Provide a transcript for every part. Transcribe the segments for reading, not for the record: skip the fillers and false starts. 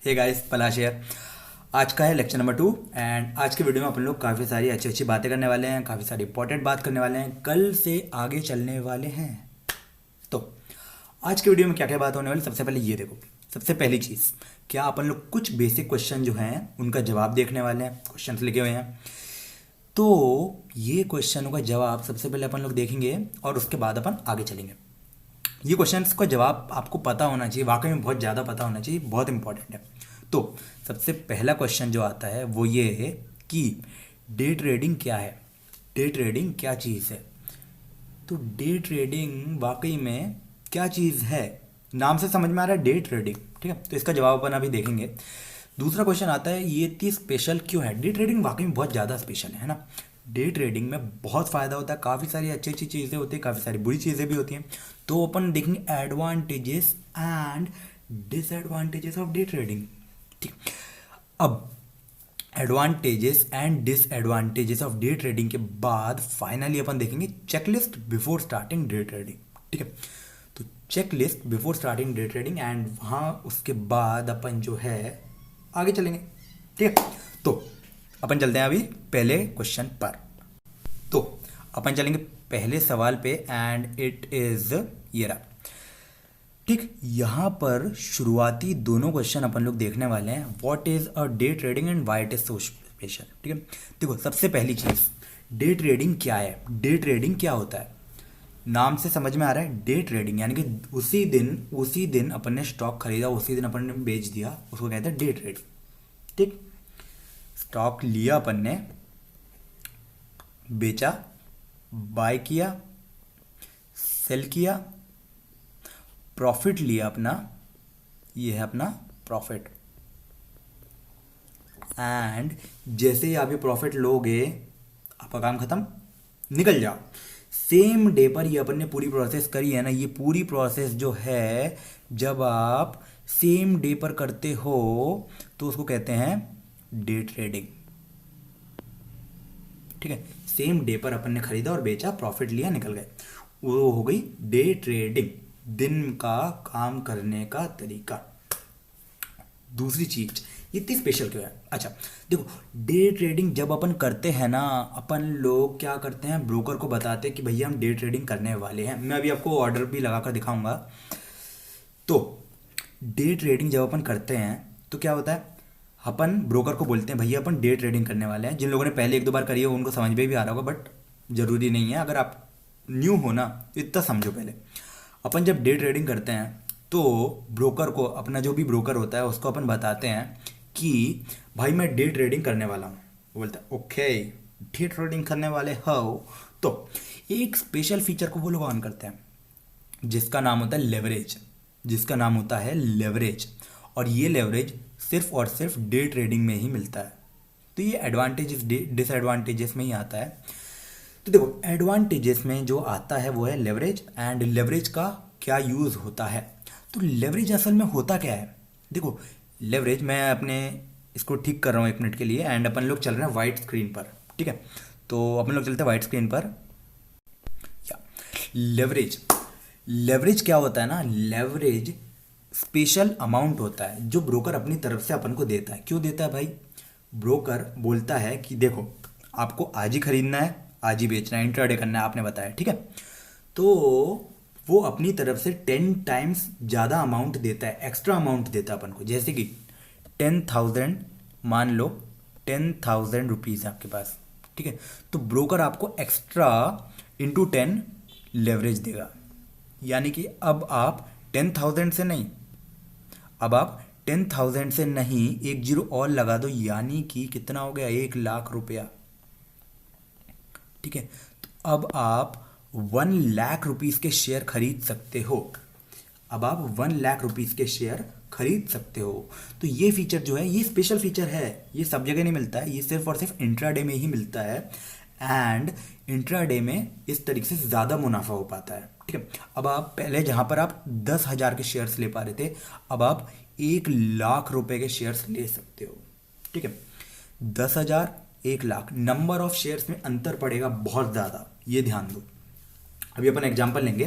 Hey guys, पलाश है। आज का है लेक्चर नंबर 2 एंड आज के वीडियो में अपन लोग काफ़ी सारी अच्छी अच्छी बातें करने वाले हैं, काफ़ी सारी इंपॉर्टेंट बात करने वाले हैं, कल से आगे चलने वाले हैं। तो आज के वीडियो में क्या क्या बात होने वाली, सबसे पहले ये देखो। सबसे पहली चीज़, क्या अपन लोग कुछ बेसिक क्वेश्चन जो हैं उनका जवाब देखने वाले हैं। क्वेश्चन लिखे हुए हैं, तो ये क्वेश्चनों का जवाब सबसे पहले अपन लोग देखेंगे और उसके बाद अपन आगे चलेंगे। ये क्वेश्चंस का जवाब आपको पता होना चाहिए, वाकई में बहुत ज़्यादा पता होना चाहिए, बहुत इंपॉर्टेंट है। तो सबसे पहला क्वेश्चन जो आता है वो ये है कि डे ट्रेडिंग क्या है, डे ट्रेडिंग क्या चीज़ है। तो डे ट्रेडिंग वाकई में क्या चीज़ है, नाम से समझ में आ रहा है डे ट्रेडिंग, ठीक है। तो इसका जवाब अपन अभी देखेंगे। दूसरा क्वेश्चन आता है ये इतनी स्पेशल क्यों है। डे ट्रेडिंग वाकई में बहुत ज़्यादा स्पेशल है ना। डे ट्रेडिंग में बहुत फ़ायदा होता है, काफ़ी सारी अच्छी अच्छी चीज़ें होती हैं, काफ़ी सारी बुरी चीज़ें भी होती हैं। तो अपन देखेंगे advantages and disadvantages of day trading, ठीक। अब advantages and disadvantages of day trading के बाद फाइनली अपन देखेंगे checklist before starting day trading, ठीक है। तो checklist before starting day trading and वहाँ उसके बाद अपन जो है आगे चलेंगे, ठीक है। तो अपन चलते हैं अभी पहले क्वेश्चन पर। तो अपन चलेंगे पहले सवाल पे एंड इट इज ये रहा, ठीक। यहाँ पर शुरुआती दोनों क्वेश्चन अपन लोग देखने वाले हैं। What is a day trading and why it is so special, ठीक है। देखो सबसे पहली चीज, डे ट्रेडिंग क्या है, डे ट्रेडिंग क्या होता है। नाम से समझ में आ रहा है, डे ट्रेडिंग यानी कि उसी दिन अपन ने स्टॉक खरीदा, उसी दिन अपन ने बेच दिया, उसको कहते हैं डे ट्रेडिंग, ठीक। स्टॉक लिया अपन ने, बेचा, बाय किया, सेल किया, प्रॉफिट लिया अपना, ये है अपना प्रॉफिट। एंड जैसे ही आप ये प्रॉफिट लोगे आपका काम खत्म, निकल जाओ। सेम डे पर ये अपन ने पूरी प्रोसेस करी है ना। ये पूरी प्रोसेस जो है जब आप सेम डे पर करते हो तो उसको कहते हैं डे ट्रेडिंग, ठीक है। सेम डे पर अपन ने खरीदा और बेचा, प्रॉफिट लिया, निकल गए, वो हो गई डे ट्रेडिंग, दिन का काम करने का तरीका। दूसरी चीज इतनी स्पेशल क्यों है, अच्छा देखो, डे ट्रेडिंग जब अपन करते हैं ना, अपन लोग क्या करते हैं, ब्रोकर को बताते हैं कि भैया हम डे ट्रेडिंग करने वाले हैं। मैं अभी आपको ऑर्डर भी लगाकर दिखाऊंगा। तो डे ट्रेडिंग जब अपन करते हैं तो क्या होता है, अपन ब्रोकर को बोलते हैं भैया अपन डे ट्रेडिंग करने वाले हैं। जिन लोगों ने पहले एक दो बार करी है उनको समझ में भी आ रहा होगा, बट जरूरी नहीं है। अगर आप न्यू हो ना, इतना समझो। पहले अपन जब डे ट्रेडिंग करते हैं तो ब्रोकर को, अपना जो भी ब्रोकर होता है उसको अपन बताते हैं कि भाई मैं डे ट्रेडिंग करने वाला हूँ। वो बोलता है ओके डे ट्रेडिंग करने वाले हो। तो एक स्पेशल फीचर को वो लोग ऑन करते हैं जिसका नाम होता है लेवरेज, जिसका नाम होता है लेवरेज। और ये लेवरेज सिर्फ और सिर्फ डे ट्रेडिंग में ही मिलता है। तो ये एडवांटेजेस डिसएडवांटेजेस में ही आता है। तो देखो एडवांटेजेस में जो आता है वो है लेवरेज, एंड लेवरेज का क्या यूज होता है। तो लेवरेज असल में होता क्या है, देखो लेवरेज, मैं अपने इसको ठीक कर रहा हूँ 1 मिनट के लिए एंड अपन लोग चल रहे हैं वाइट स्क्रीन पर, ठीक है। तो अपन लोग चलते हैं वाइट स्क्रीन पर। या लेवरेज, लेवरेज क्या होता है ना, लेवरेज स्पेशल अमाउंट होता है जो ब्रोकर अपनी तरफ से अपन को देता है। क्यों देता है भाई, ब्रोकर बोलता है कि देखो आपको आज ही खरीदना है, आज ही बेचना है, इंट्राडे करना है, आपने बताया, ठीक है। तो वो अपनी तरफ से 10 टाइम्स ज़्यादा अमाउंट देता है, एक्स्ट्रा अमाउंट देता है अपन को। जैसे कि 10,000, मान लो 10,000 रुपीज़ है आपके पास, ठीक है। तो ब्रोकर आपको एक्स्ट्रा इंटू 10 लेवरेज देगा। यानी कि अब आप 10,000 से नहीं, अब आप 10,000 से नहीं, एक जीरो और लगा दो, यानी कि कितना हो गया, 1,00,000 रुपया, ठीक है। तो अब आप 1,00,000 रुपीज़ के शेयर खरीद सकते हो। अब आप 1,00,000 रुपीज़ के शेयर खरीद सकते हो। तो ये फीचर जो है ये स्पेशल फीचर है, ये सब जगह नहीं मिलता है, ये सिर्फ और सिर्फ इंट्राडे में ही मिलता है। एंड इंट्राडे में इस तरीके से ज़्यादा मुनाफा हो पाता है, ठीक है। अब आप पहले जहाँ पर आप 10,000 के शेयर्स ले पा रहे थे, अब आप 1,00,000 रुपए के शेयर्स ले सकते हो, ठीक है। 10,000, 1,00,000, नंबर ऑफ शेयर्स में अंतर पड़ेगा बहुत ज़्यादा, ये ध्यान दो। अभी अपन एग्जाम्पल लेंगे,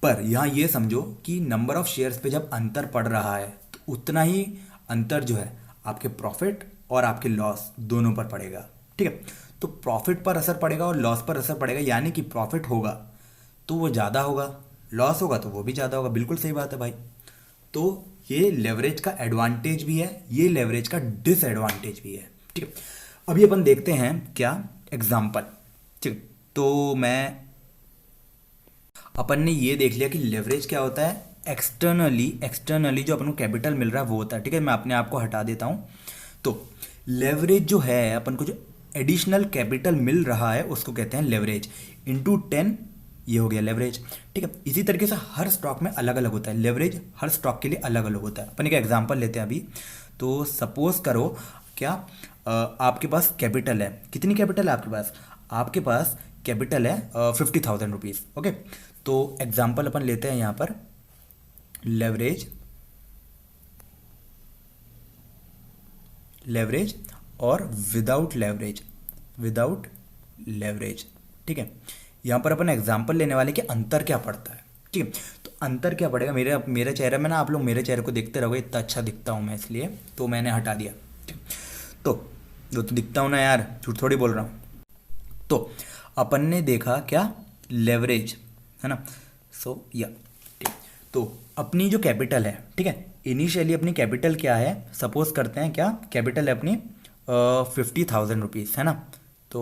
पर यहाँ ये समझो कि नंबर ऑफ शेयर्स पे जब अंतर पड़ रहा है तो उतना ही अंतर जो है आपके प्रॉफिट और आपके लॉस दोनों पर पड़ेगा। ठीक है, तो प्रॉफिट पर असर पड़ेगा और लॉस पर असर पड़ेगा, यानी कि प्रॉफिट होगा तो वो ज़्यादा होगा, लॉस होगा तो वो भी ज़्यादा होगा। बिल्कुल सही बात है भाई। तो ये लेवरेज का एडवांटेज भी है, ये लेवरेज का डिसएडवांटेज भी है। ठीक है, अभी अपन देखते हैं क्या एग्जाम्पल। ठीक है, तो अपन ने ये देख लिया कि लेवरेज क्या होता है। एक्सटर्नली जो अपन को कैपिटल मिल रहा है वो होता है। ठीक है, मैं अपने आप को हटा देता हूँ। तो लेवरेज जो है, अपन को जो एडिशनल कैपिटल मिल रहा है उसको कहते हैं लेवरेज। इंटू 10 ये हो गया लेवरेज। ठीक है, इसी तरीके से हर स्टॉक में अलग अलग होता है लेवरेज, हर स्टॉक के लिए अलग अलग होता है। अपन एक एग्जांपल लेते हैं अभी। तो सपोज करो क्या आपके पास कैपिटल है, कितनी कैपिटल है आपके पास? आपके पास कैपिटल है 50,000 रुपीज़। ओके, तो एग्जांपल अपन लेते हैं यहाँ पर लेवरेज और विदाउट लेवरेज। ठीक है, यहाँ पर अपन एग्जांपल लेने वाले कि अंतर क्या पड़ता है। ठीक है, तो अंतर क्या पड़ेगा, मेरे चेहरे में ना, आप लोग मेरे चेहरे को देखते रहोगे, इतना अच्छा दिखता हूँ मैं, इसलिए तो मैंने हटा दिया। ठीक, तो जो तो दिखता हूँ ना यार, झूठ थोड़ी बोल रहा हूँ। तो अपन ने देखा क्या, लेवरेज है ना। ठीक, तो अपनी जो कैपिटल है, ठीक है, इनिशियली अपनी कैपिटल क्या है, सपोज करते हैं क्या कैपिटल है अपनी 50,000 रुपीज़ है ना। तो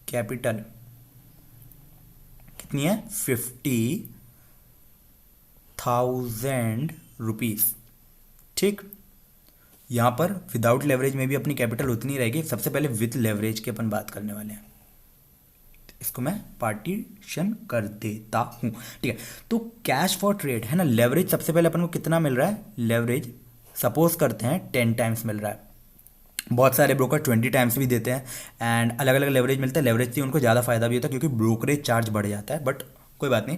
कैपिटल कितनी है, 50,000 रुपीज़। ठीक, यहाँ पर विदाउट लेवरेज में भी अपनी कैपिटल उतनी रहेगी। सबसे पहले विथ लेवरेज की अपन बात करने वाले हैं, इसको मैं पार्टीशन कर देता हूँ। ठीक है, तो कैश फॉर ट्रेड है ना, लेवरेज सबसे पहले अपन को कितना मिल रहा है, लेवरेज सपोज करते हैं 10 टाइम्स मिल रहा है। बहुत सारे ब्रोकर 20 टाइम्स भी देते हैं, एंड अलग अलग लेवरेज मिलता है। लेवरेज से उनको ज़्यादा फायदा भी होता है क्योंकि ब्रोकरेज चार्ज बढ़ जाता है, बट कोई बात नहीं,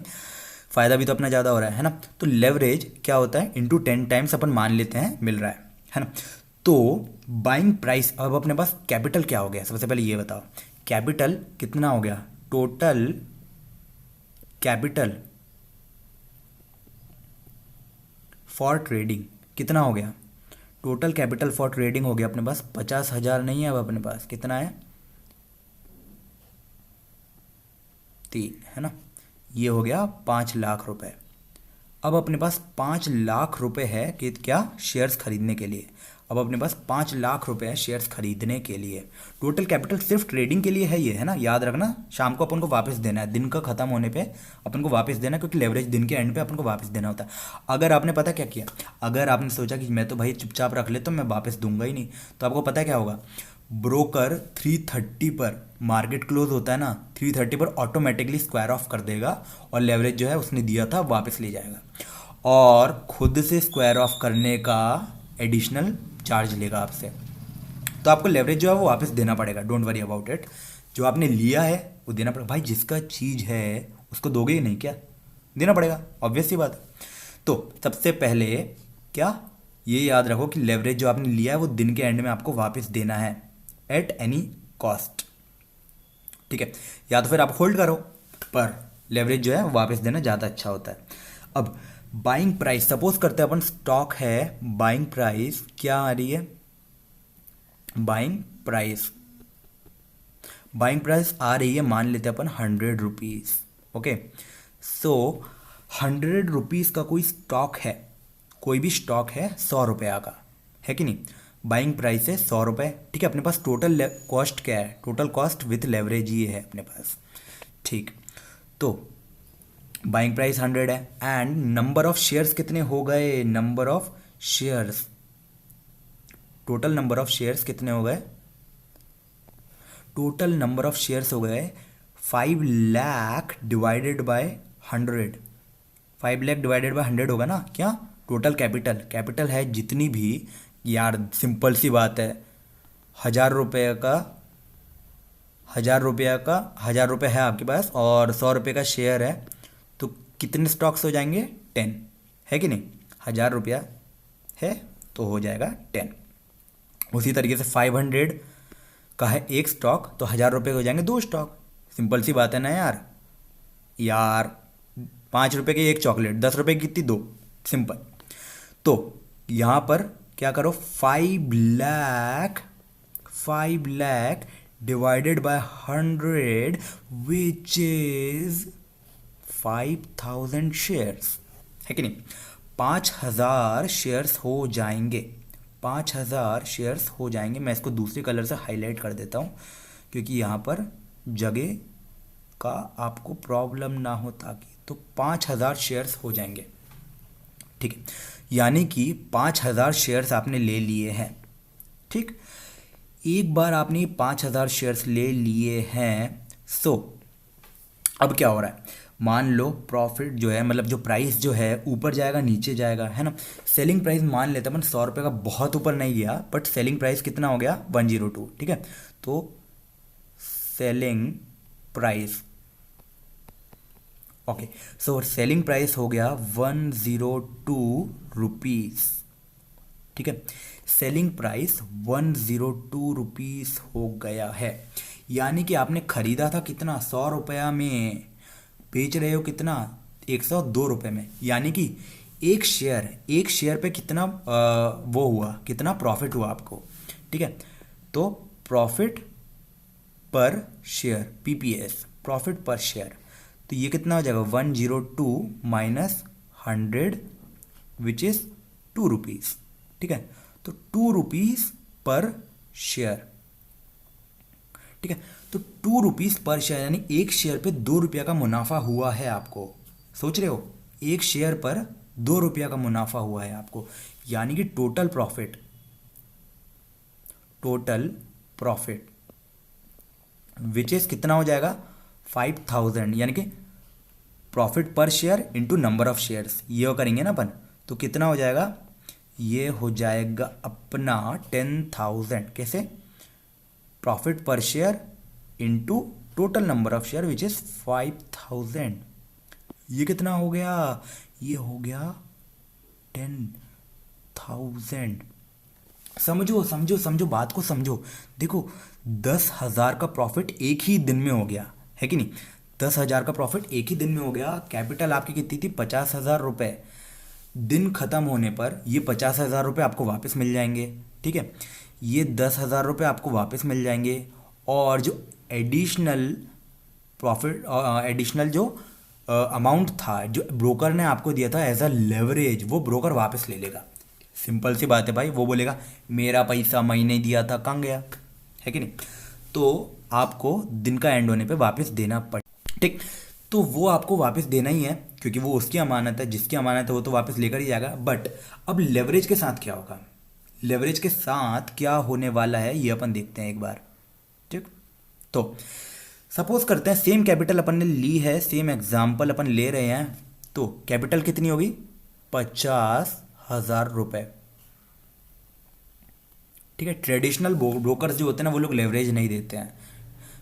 फ़ायदा भी तो अपना ज़्यादा हो रहा है ना। तो लेवरेज क्या होता है, इंटू 10 टाइम्स अपन मान लेते हैं मिल रहा है ना। तो बाइंग प्राइस, अब अपने पास कैपिटल क्या हो गया, सबसे पहले ये बताओ, कैपिटल कितना हो गया, टोटल कैपिटल फॉर ट्रेडिंग कितना हो गया, टोटल कैपिटल फॉर ट्रेडिंग हो गया अपने पास 50,000 नहीं है, अब अपने पास कितना है, 3 है ना। ये हो गया 5 लाख रुपए। अब अपने पास 5 लाख रुपए है कि क्या, शेयर्स खरीदने के लिए। अब अपने पास 5 लाख रुपए है शेयर्स खरीदने के लिए। टोटल कैपिटल सिर्फ ट्रेडिंग के लिए है ये, है ना, याद रखना। शाम को अपन को वापस देना है, दिन का खत्म होने पे अपन को वापस देना है, क्योंकि लेवरेज दिन के एंड पे अपन को वापस देना होता है। अगर आपने पता क्या किया, अगर आपने सोचा कि मैं तो भाई चुपचाप रख ले, तो मैं वापस दूंगा ही नहीं, तो आपको पता क्या होगा, ब्रोकर 330 पर मार्केट क्लोज होता है ना, 330 पर ऑटोमेटिकली स्क्वायर ऑफ कर देगा और लेवरेज जो है उसने दिया था वापस ले जाएगा, और खुद से स्क्वायर ऑफ करने का एडिशनल चार्ज लेगा आपसे। तो आपको लेवरेज जो है वो वापस देना पड़ेगा, डोंट वरी अबाउट इट। जो आपने लिया है वो देना पड़ेगा भाई, जिसका चीज़ है उसको दोगे ही नहीं क्या, देना पड़ेगा, ऑब्वियस सी बात है। तो सबसे पहले क्या, ये याद रखो कि लेवरेज जो आपने लिया है वो दिन के एंड में आपको वापस देना है एट एनी कॉस्ट। ठीक है, या तो फिर आप होल्ड करो, पर लेवरेज जो है वो वापस देना ज़्यादा अच्छा होता है। अब बाइंग प्राइस, सपोज करते हैं अपन स्टॉक है, बाइंग प्राइस क्या आ रही है, बाइंग प्राइस आ रही है, मान लेते हैं अपन 100 रुपीज़। ओके, सो 100 रुपीज़ का कोई स्टॉक है, कोई भी स्टॉक है 100 रुपया का, है कि नहीं। बाइंग प्राइस है 100 रुपये। ठीक है, अपने पास टोटल कॉस्ट क्या है, टोटल कॉस्ट विथ लेवरेज ये है अपने पास। ठीक, तो बाइंग प्राइस 100 है, एंड नंबर ऑफ शेयर्स कितने हो गए, number of shares, total number of shares कितने हो गए, टोटल नंबर ऑफ शेयर्स हो गए 5 lakh divided by 100, 5 lakh divided by 100 होगा ना क्या, टोटल कैपिटल है जितनी भी, यार सिंपल सी बात है, 1,000 रुपये का 1,000 रुपये है आपके पास और 100 रुपये का शेयर है, तो कितने स्टॉक्स हो जाएंगे, 10, है कि नहीं। 1,000 रुपया है तो हो जाएगा 10। उसी तरीके से 500 का है एक स्टॉक, तो 1,000 रुपये हो जाएंगे 2 स्टॉक। सिंपल सी बात है ना यार। 5 रुपये की एक चॉकलेट, 10 रुपये की कितनी, 2, सिंपल। तो यहां पर क्या करो, 5 lakh divided by 100 which is 5000 shares, है कि नहीं। 5000 शेयर्स हो जाएंगे, 5000 शेयर्स हो जाएंगे। मैं इसको दूसरे कलर से हाईलाइट कर देता हूँ क्योंकि यहाँ पर जगह का आपको प्रॉब्लम ना हो, ताकि तो 5000 शेयर्स हो जाएंगे, ठीक है। यानी कि 5000 शेयर्स आपने ले लिए हैं, ठीक। एक बार आपने 5000 शेयर्स ले लिए हैं, सो अब क्या हो रहा है, मान लो प्रॉफिट जो है, मतलब जो प्राइस जो है ऊपर जाएगा नीचे जाएगा, है ना। सेलिंग प्राइस मान लेते हैं अपन 100 रुपये का, बहुत ऊपर नहीं गया, बट सेलिंग प्राइस कितना हो गया 102, ठीक है। तो selling price, okay, so selling price हो गया 102 रुपीज़, ठीक है। सेलिंग प्राइस 102 रुपीज़ हो गया है। यानी कि आपने खरीदा था कितना, 100 रुपया में, बेच रहे हो कितना, 102 रुपये में। यानी कि एक शेयर पे कितना वो हुआ, कितना प्रॉफिट हुआ आपको, ठीक है। तो प्रॉफिट पर शेयर, पीपीएस, प्रॉफिट पर शेयर, तो ये कितना हो जाएगा 102 माइनस 100 विच इज़ 2 रुपीज़, ठीक है। तो 2 रुपीज़ पर शेयर, ठीक है। तो 2 रुपीज़ पर शेयर, यानी एक शेयर पे 2 रुपया का मुनाफा हुआ है आपको। सोच रहे हो, एक शेयर पर 2 रुपया का मुनाफा हुआ है आपको। यानी कि टोटल प्रॉफिट विच इज कितना हो जाएगा 5000, यानी कि प्रॉफिट पर share into number of shares, ये करेंगे ना अपन, तो कितना हो जाएगा, ये हो जाएगा अपना 10,000। कैसे, प्रॉफिट पर share into total number of share which is 5000। ये कितना हो गया, ये हो गया 10,000। समझो समझो समझो, बात को समझो। देखो 10,000 का प्रॉफिट एक ही दिन में हो गया, है कि नहीं। 10,000 का प्रॉफिट एक ही दिन में हो गया। कैपिटल आपकी कितनी थी, 50,000 रुपये। दिन खत्म होने पर ये 50,000 रुपये आपको वापस मिल जाएंगे, ठीक है। ये 10,000 रुपये आपको वापस मिल जाएंगे, और जो एडिशनल प्रॉफिट, एडिशनल जो अमाउंट था जो ब्रोकर ने आपको दिया था एज अ लेवरेज, वो ब्रोकर वापस ले लेगा। सिंपल सी बात है भाई, वो बोलेगा मेरा पैसा मैंने दिया था, कहाँ गया, है कि नहीं। तो आपको दिन का एंड होने पे वापस देना पड़े, ठीक। तो वो आपको वापस देना ही है, क्योंकि वो उसकी अमानत है, जिसकी अमानत है वो तो वापस लेकर ही जाएगा। बट अब लेवरेज के साथ क्या होगा, लेवरेज के साथ क्या होने वाला है ये अपन देखते हैं एक बार, ठीक। तो सपोज करते हैं सेम कैपिटल अपन ने ली है, सेम एग्जाम्पल अपन ले रहे हैं, तो कैपिटल कितनी होगी 50,000 रुपये, ठीक है। ट्रेडिशनल ब्रोकर्स जो होते हैं ना, वो लोग लेवरेज नहीं देते हैं,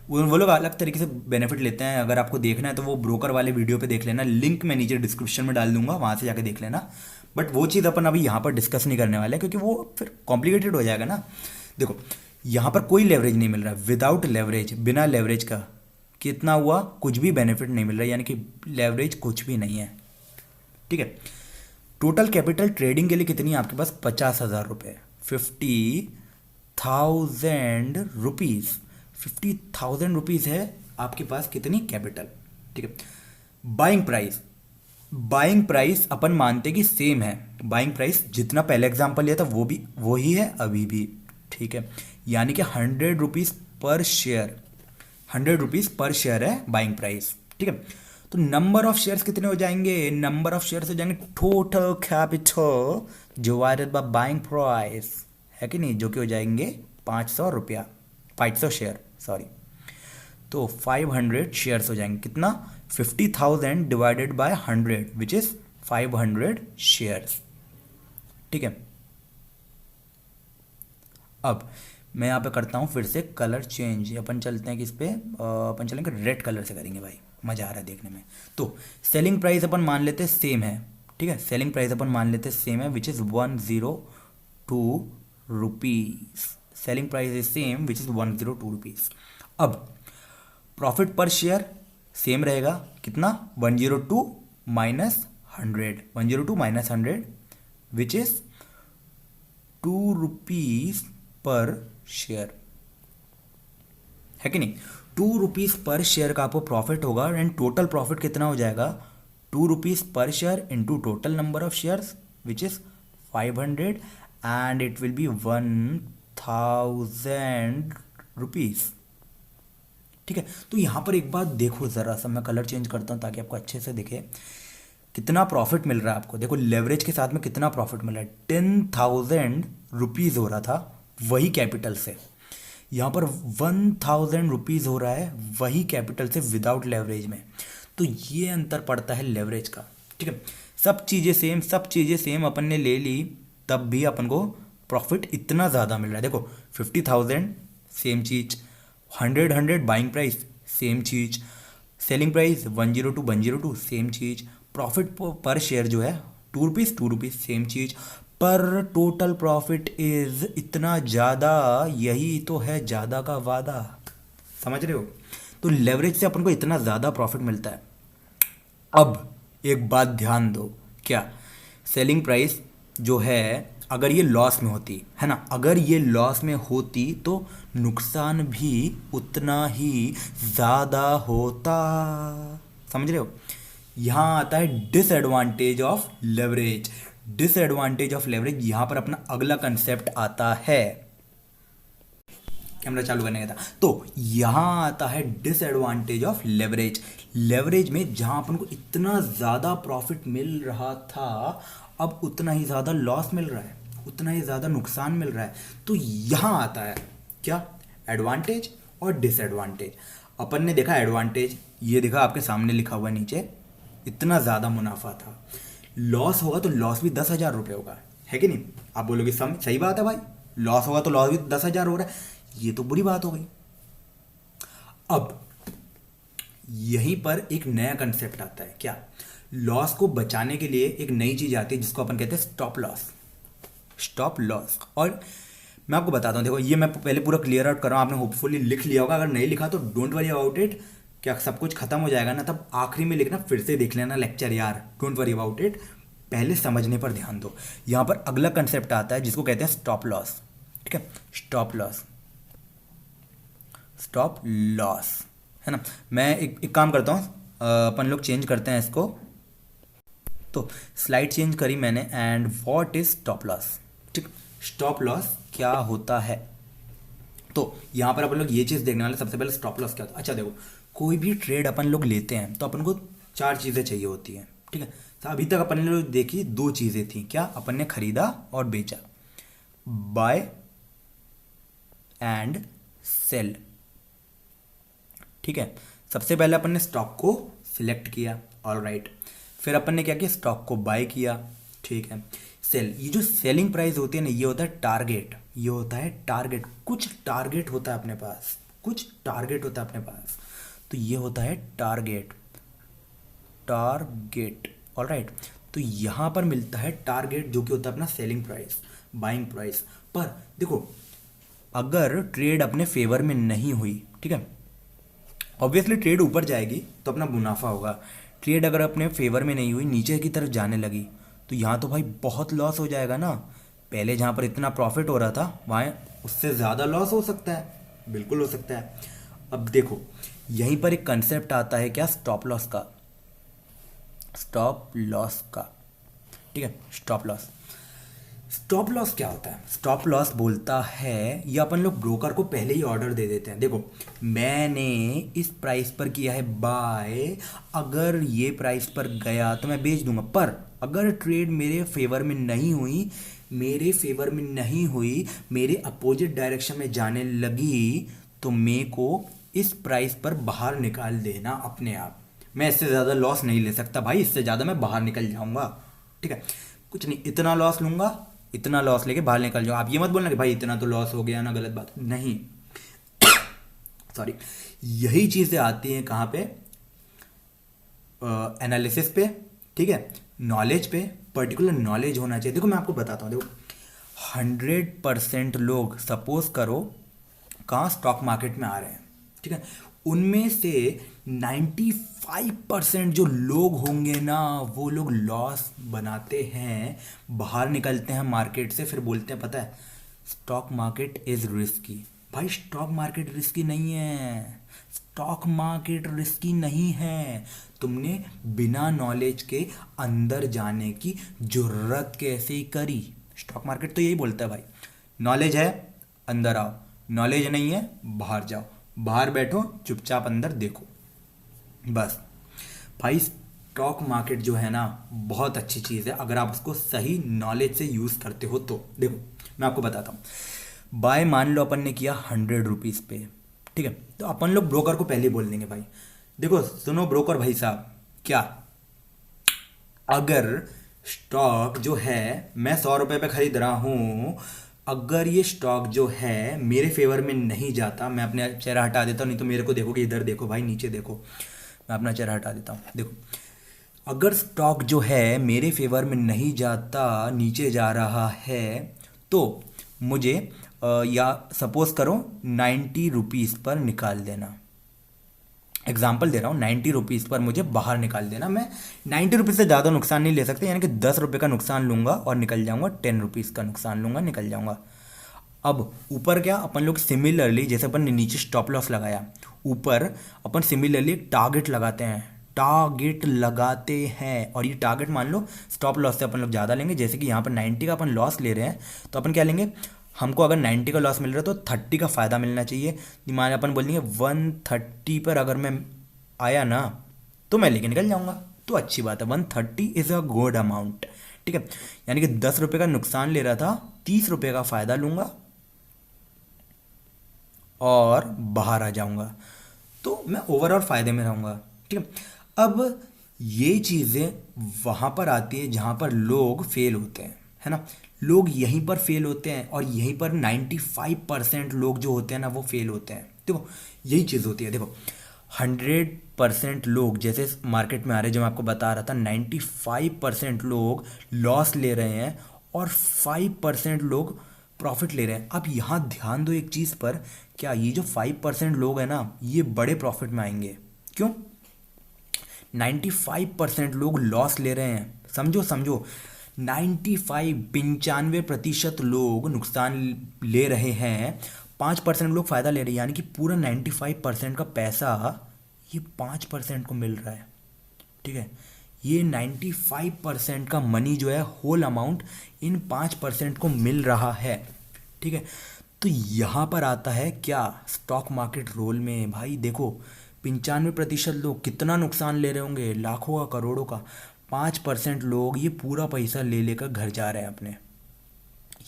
वो लोग अलग तरीके से बेनिफिट लेते हैं। अगर आपको देखना है तो वो ब्रोकर वाले वीडियो पे देख लेना, लिंक मैं नीचे डिस्क्रिप्शन में डाल दूंगा, वहाँ से जाके देख लेना। बट वो चीज़ अपन अभी यहाँ पर डिस्कस नहीं करने वाले, क्योंकि वो फिर कॉम्प्लिकेटेड हो जाएगा ना। देखो यहाँ पर कोई लेवरेज नहीं मिल रहा, विदाउट लेवरेज, बिना लेवरेज का कितना हुआ, कुछ भी बेनिफिट नहीं मिल रहा, यानी कि लेवरेज कुछ भी नहीं है, ठीक है। टोटल कैपिटल ट्रेडिंग के लिए कितनी है आपके पास, 50,000 रुपये, 50,000 रुपीज़, 50,000 रुपीज़ है आपके पास कितनी कैपिटल, ठीक है। बाइंग प्राइस अपन मानते कि सेम है। बाइंग प्राइस जितना पहले एग्जांपल लिया था वो भी वही है अभी भी, ठीक है। यानी कि 100 रुपीज़ पर शेयर, 100 रुपीज़ पर शेयर है बाइंग प्राइस, ठीक है। तो नंबर ऑफ शेयर्स कितने हो जाएंगे, नंबर ऑफ शेयर्स हो जाएंगे total capital divided by buying price, है कि नहीं, जो कि हो जाएंगे 500 रुपया, 500 शेयर, सॉरी। तो 500 शेयर्स हो जाएंगे, कितना 50,000 divided by 100 which is 500 shares, ठीक है। अब मैं यहाँ पे करता हूँ फिर से कलर चेंज, अपन चलते हैं किस पे, अपन चलेंगे रेड कलर से करेंगे भाई, मज़ा आ रहा है देखने में। तो सेलिंग प्राइस अपन मान लेते हैं सेम है, ठीक है। सेलिंग प्राइस अपन मान लेते हैं सेम है which is 102 rupees, selling price is same which is 102 rupees. अब प्रॉफिट पर शेयर सेम रहेगा, कितना 102 minus 100, 102 minus 100 which is rupees per share, है कि नहीं। 2 रुपीज पर शेयर का आपको प्रॉफिट होगा एंड टोटल प्रॉफिट कितना हो जाएगा, 2 rupees per share into total number of shares which is 500 and it will be 1000 rupees. ठीक है, तो यहां पर एक बात देखो जरा सा, मैं कलर चेंज करता हूं ताकि आपको अच्छे से दिखे कितना प्रॉफिट मिल रहा है आपको। देखो लेवरेज के साथ में कितना प्रॉफिट मिल रहा है, 10,000 रुपीज हो रहा था वही कैपिटल से, यहाँ पर 1000 रुपीज हो रहा है वही कैपिटल से विदाउट लेवरेज में। तो ये अंतर पड़ता है लेवरेज का। ठीक है, सब चीज़ें सेम अपन ने ले ली तब भी अपन को प्रॉफिट इतना ज़्यादा मिल रहा है। देखो 50,000 सेम चीज, 100 बाइंग प्राइस सेम चीज, सेलिंग प्राइस 102 सेम चीज, प्रॉफिट पर शेयर जो है 2 रुपीज़ सेम चीज, पर टोटल प्रॉफिट इज इतना ज़्यादा, यही तो है ज़्यादा का वादा। समझ रहे हो, तो लेवरेज से अपन को इतना ज़्यादा प्रॉफिट मिलता है। अब एक बात ध्यान दो, क्या सेलिंग प्राइस जो है अगर ये लॉस में होती है ना, अगर ये लॉस में होती तो नुकसान भी उतना ही ज़्यादा होता। समझ रहे हो, यहाँ आता है disadvantage of leverage. Disadvantage of leverage, यहां पर अपना अगला कंसेप्ट आता है, कैमरा चालू करने का था, तो यहां आता है डिसएडवांटेज ऑफ लेवरेज। लेवरेज में जहां अपन को इतना ज्यादा प्रॉफिट मिल रहा था अब उतना ही ज्यादा लॉस मिल रहा है, उतना ही ज्यादा नुकसान मिल रहा है। तो यहां आता है क्या, एडवांटेज और डिसएडवांटेज। अपन ने देखा एडवांटेज, ये देखा आपके सामने लिखा हुआ नीचे, इतना ज्यादा मुनाफा था। लॉस होगा तो लॉस भी 10,000 रुपये होगा, है कि नहीं। आप बोलोगे सही बात है भाई, लॉस होगा तो लॉस भी 10,000 हो रहा है, ये तो बुरी बात हो गई। अब यहीं पर एक नया कंसेप्ट आता है, क्या, लॉस को बचाने के लिए एक नई चीज आती है जिसको अपन कहते हैं स्टॉप लॉस। स्टॉप लॉस, और मैं आपको बताता हूं, देखो ये मैं पहले पूरा क्लियर आउट कर रहा हूं, आपने होपफुली लिख लिया होगा, अगर नहीं लिखा तो डोंट वरी अबाउट इट, क्या सब कुछ खत्म हो जाएगा ना तब आखिरी में लिखना, फिर से देख लेना लेक्चर यार, डोंट वरी अबाउट इट, पहले समझने पर ध्यान दो। यहां पर अगला कंसेप्ट आता है जिसको कहते हैं स्टॉप लॉस। ठीक है, स्टॉप लॉस, स्टॉप लॉस, है ना। मैं एक काम करता हूं, अपन लोग चेंज करते हैं इसको, तो स्लाइड चेंज करी मैंने, and what is stop loss. ठीक, स्टॉप लॉस क्या होता है, तो यहां पर अपन लोग ये चीज देखने वाले, सबसे पहले स्टॉप लॉस क्या होता है। अच्छा देखो, कोई भी ट्रेड अपन लोग लेते हैं तो अपन को 4 चीज़ें चाहिए होती हैं। ठीक है, तो अभी तक अपन ने देखी 2 चीज़ें थी, क्या, अपन ने खरीदा और बेचा, बाय एंड सेल। ठीक है, सबसे पहले अपन ने स्टॉक को सिलेक्ट किया, ऑलराइट, फिर अपन ने क्या किया, स्टॉक को बाय किया। ठीक है, सेल, ये जो सेलिंग प्राइस होती है ना, ये होता है टारगेट, ये होता है टारगेट, कुछ टारगेट होता है अपने पास, कुछ टारगेट होता है अपने पास, तो ये होता है टारगेट, टारगेट, ऑलराइट। तो यहां पर मिलता है टारगेट जो कि होता है अपना सेलिंग प्राइस, बाइंग प्राइस। पर देखो अगर ट्रेड अपने फेवर में नहीं हुई, ठीक है, ऑब्वियसली ट्रेड ऊपर जाएगी तो अपना मुनाफा होगा, ट्रेड अगर अपने फेवर में नहीं हुई, नीचे की तरफ जाने लगी, तो यहाँ तो भाई बहुत लॉस हो जाएगा ना। पहले जहाँ पर इतना प्रॉफिट हो रहा था वहाँ उससे ज़्यादा लॉस हो सकता है, बिल्कुल हो सकता है। अब देखो यहीं पर एक कंसेप्ट आता है, क्या, स्टॉप लॉस का, स्टॉप लॉस का। ठीक है, स्टॉप लॉस, स्टॉप लॉस क्या होता है, स्टॉप लॉस बोलता है, ये अपन लोग ब्रोकर को पहले ही ऑर्डर दे देते हैं, देखो मैंने इस प्राइस पर किया है बाय, अगर ये प्राइस पर गया तो मैं बेच दूंगा, पर अगर ट्रेड मेरे फेवर में नहीं हुई, मेरे फेवर में नहीं हुई, मेरे अपोजिट डायरेक्शन में जाने लगी, तो मेरे को इस प्राइस पर बाहर निकाल देना अपने आप। मैं इससे ज़्यादा लॉस नहीं ले सकता भाई, इससे ज़्यादा मैं बाहर निकल जाऊंगा। ठीक है, कुछ नहीं, इतना लॉस लूंगा, इतना लॉस लेके बाहर निकल जाओ। आप ये मत बोलना कि भाई इतना तो लॉस हो गया ना, गलत बात नहीं, सॉरी। यही चीज़ें आती हैं कहाँ पे, एनालिसिस पे, ठीक है, नॉलेज पे, पर्टिकुलर नॉलेज होना चाहिए। देखो मैं आपको बताता हूँ, देखो 100% लोग सपोज करो कहाँ स्टॉक मार्केट में आ रहे हैं, ठीक है, उनमें से 95% जो लोग होंगे ना, वो लोग लॉस बनाते हैं, बाहर निकलते हैं मार्केट से, फिर बोलते हैं पता है स्टॉक मार्केट इज रिस्की। भाई स्टॉक मार्केट रिस्की नहीं है, स्टॉक मार्केट रिस्की नहीं है। तुमने बिना नॉलेज के अंदर जाने की जरूरत कैसे करी? स्टॉक मार्केट तो यही बोलता है भाई, नॉलेज है अंदर आओ, नॉलेज नहीं है बाहर जाओ, बाहर बैठो चुपचाप अंदर देखो, बस। भाई स्टॉक मार्केट जो है ना बहुत अच्छी चीज़ है अगर आप उसको सही नॉलेज से यूज़ करते हो तो। देखो मैं आपको बताता हूँ, बाय मान लो अपन ने किया 100 रुपीज़ पे, ठीक है, तो अपन लोग ब्रोकर को पहले ही बोल देंगे भाई देखो सुनो ब्रोकर भाई साहब, क्या अगर स्टॉक जो है मैं 100 रुपये पे खरीद रहा हूँ, अगर ये स्टॉक जो है मेरे फेवर में नहीं जाता, मैं अपने चेहरा हटा देता हूँ, नहीं तो मेरे को देखो कि इधर देखो भाई नीचे देखो, मैं अपना चेहरा हटा देता हूँ, देखो अगर स्टॉक जो है मेरे फेवर में नहीं जाता, नीचे जा रहा है, तो मुझे या सपोज करो 90 रुपीज़ पर निकाल देना, एग्जाम्पल दे रहा हूँ, 90 रुपीज़ पर मुझे बाहर निकाल देना। मैं 90 रुपीज़ से ज़्यादा नुकसान नहीं ले सकते, यानी कि 10 रुपये का नुकसान लूँगा और निकल जाऊँगा, 10 रुपीज़ का नुकसान लूँगा निकल जाऊँगा। अब ऊपर क्या अपन लोग सिमिलरली, जैसे अपन ने नीचे स्टॉप लॉस लगाया, ऊपर अपन सिमिलरली एक टारगेट लगाते हैं, टारगेट लगाते हैं, और ये टारगेट मान लो स्टॉप लॉस से अपन लोग ज़्यादा लेंगे, जैसे कि यहाँ पर 90 का अपन लॉस ले रहे हैं, तो अपन क्या लेंगे, हमको अगर 90 का लॉस मिल रहा है तो 30 का फ़ायदा मिलना चाहिए। मान अपन बोलेंगे 130 पर अगर मैं आया ना तो मैं लेके निकल जाऊंगा, तो अच्छी बात है, 130 इज़ अ गुड अमाउंट, ठीक है। यानी कि 10 रुपये का नुकसान ले रहा था, 30 रुपये का फ़ायदा लूँगा और बाहर आ जाऊंगा, तो मैं ओवरऑल फ़ायदे में रहूँगा, ठीक है। अब ये चीज़ें वहाँ पर आती है जहाँ पर लोग फेल होते हैं, है ना, लोग यहीं पर फेल होते हैं, और यहीं पर 95% लोग जो होते हैं ना वो फेल होते हैं। देखो यही चीज़ होती है, देखो 100% लोग जैसे मार्केट में आ रहे हैं, जो मैं आपको बता रहा था, 95% लोग लॉस ले रहे हैं और 5% लोग प्रॉफिट ले रहे हैं। अब यहाँ ध्यान दो एक चीज़ पर, क्या ये जो 5% लोग हैं ना ये बड़े प्रॉफिट में आएंगे? क्यों? 95% लोग लॉस ले रहे हैं, समझो समझो, 95 प्रतिशत लोग नुकसान ले रहे हैं, 5% लोग फ़ायदा ले रहे हैं, यानी कि पूरा 95% का पैसा ये 5% को मिल रहा है, ठीक है। ये 95% का मनी जो है, होल अमाउंट इन 5% को मिल रहा है, ठीक है। तो यहाँ पर आता है क्या स्टॉक मार्केट रोल में, भाई देखो 95% लोग कितना नुकसान ले रहे होंगे, लाखों का करोड़ों का, 5% लोग ये पूरा पैसा ले लेकर घर जा रहे हैं अपने,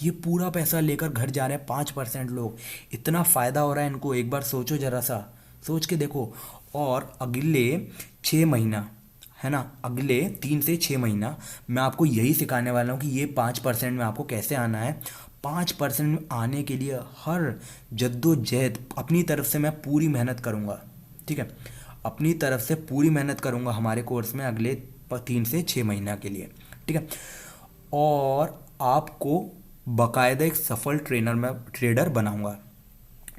ये पूरा पैसा लेकर घर जा रहे हैं 5% लोग, इतना फ़ायदा हो रहा है इनको, एक बार सोचो ज़रा सा, सोच के देखो। और अगले 6 महीना, है ना, अगले 3 से 6 महीना मैं आपको यही सिखाने वाला हूँ कि ये 5% में आपको कैसे आना है। 5% में आने के लिए हर जद्दोजहद अपनी तरफ से मैं पूरी मेहनत करूँगा, ठीक है, अपनी तरफ से पूरी मेहनत करूँगा हमारे कोर्स में अगले 3 से 6 महीना के लिए, ठीक है। और आपको बाकायदा एक सफल ट्रेडर बनाऊंगा,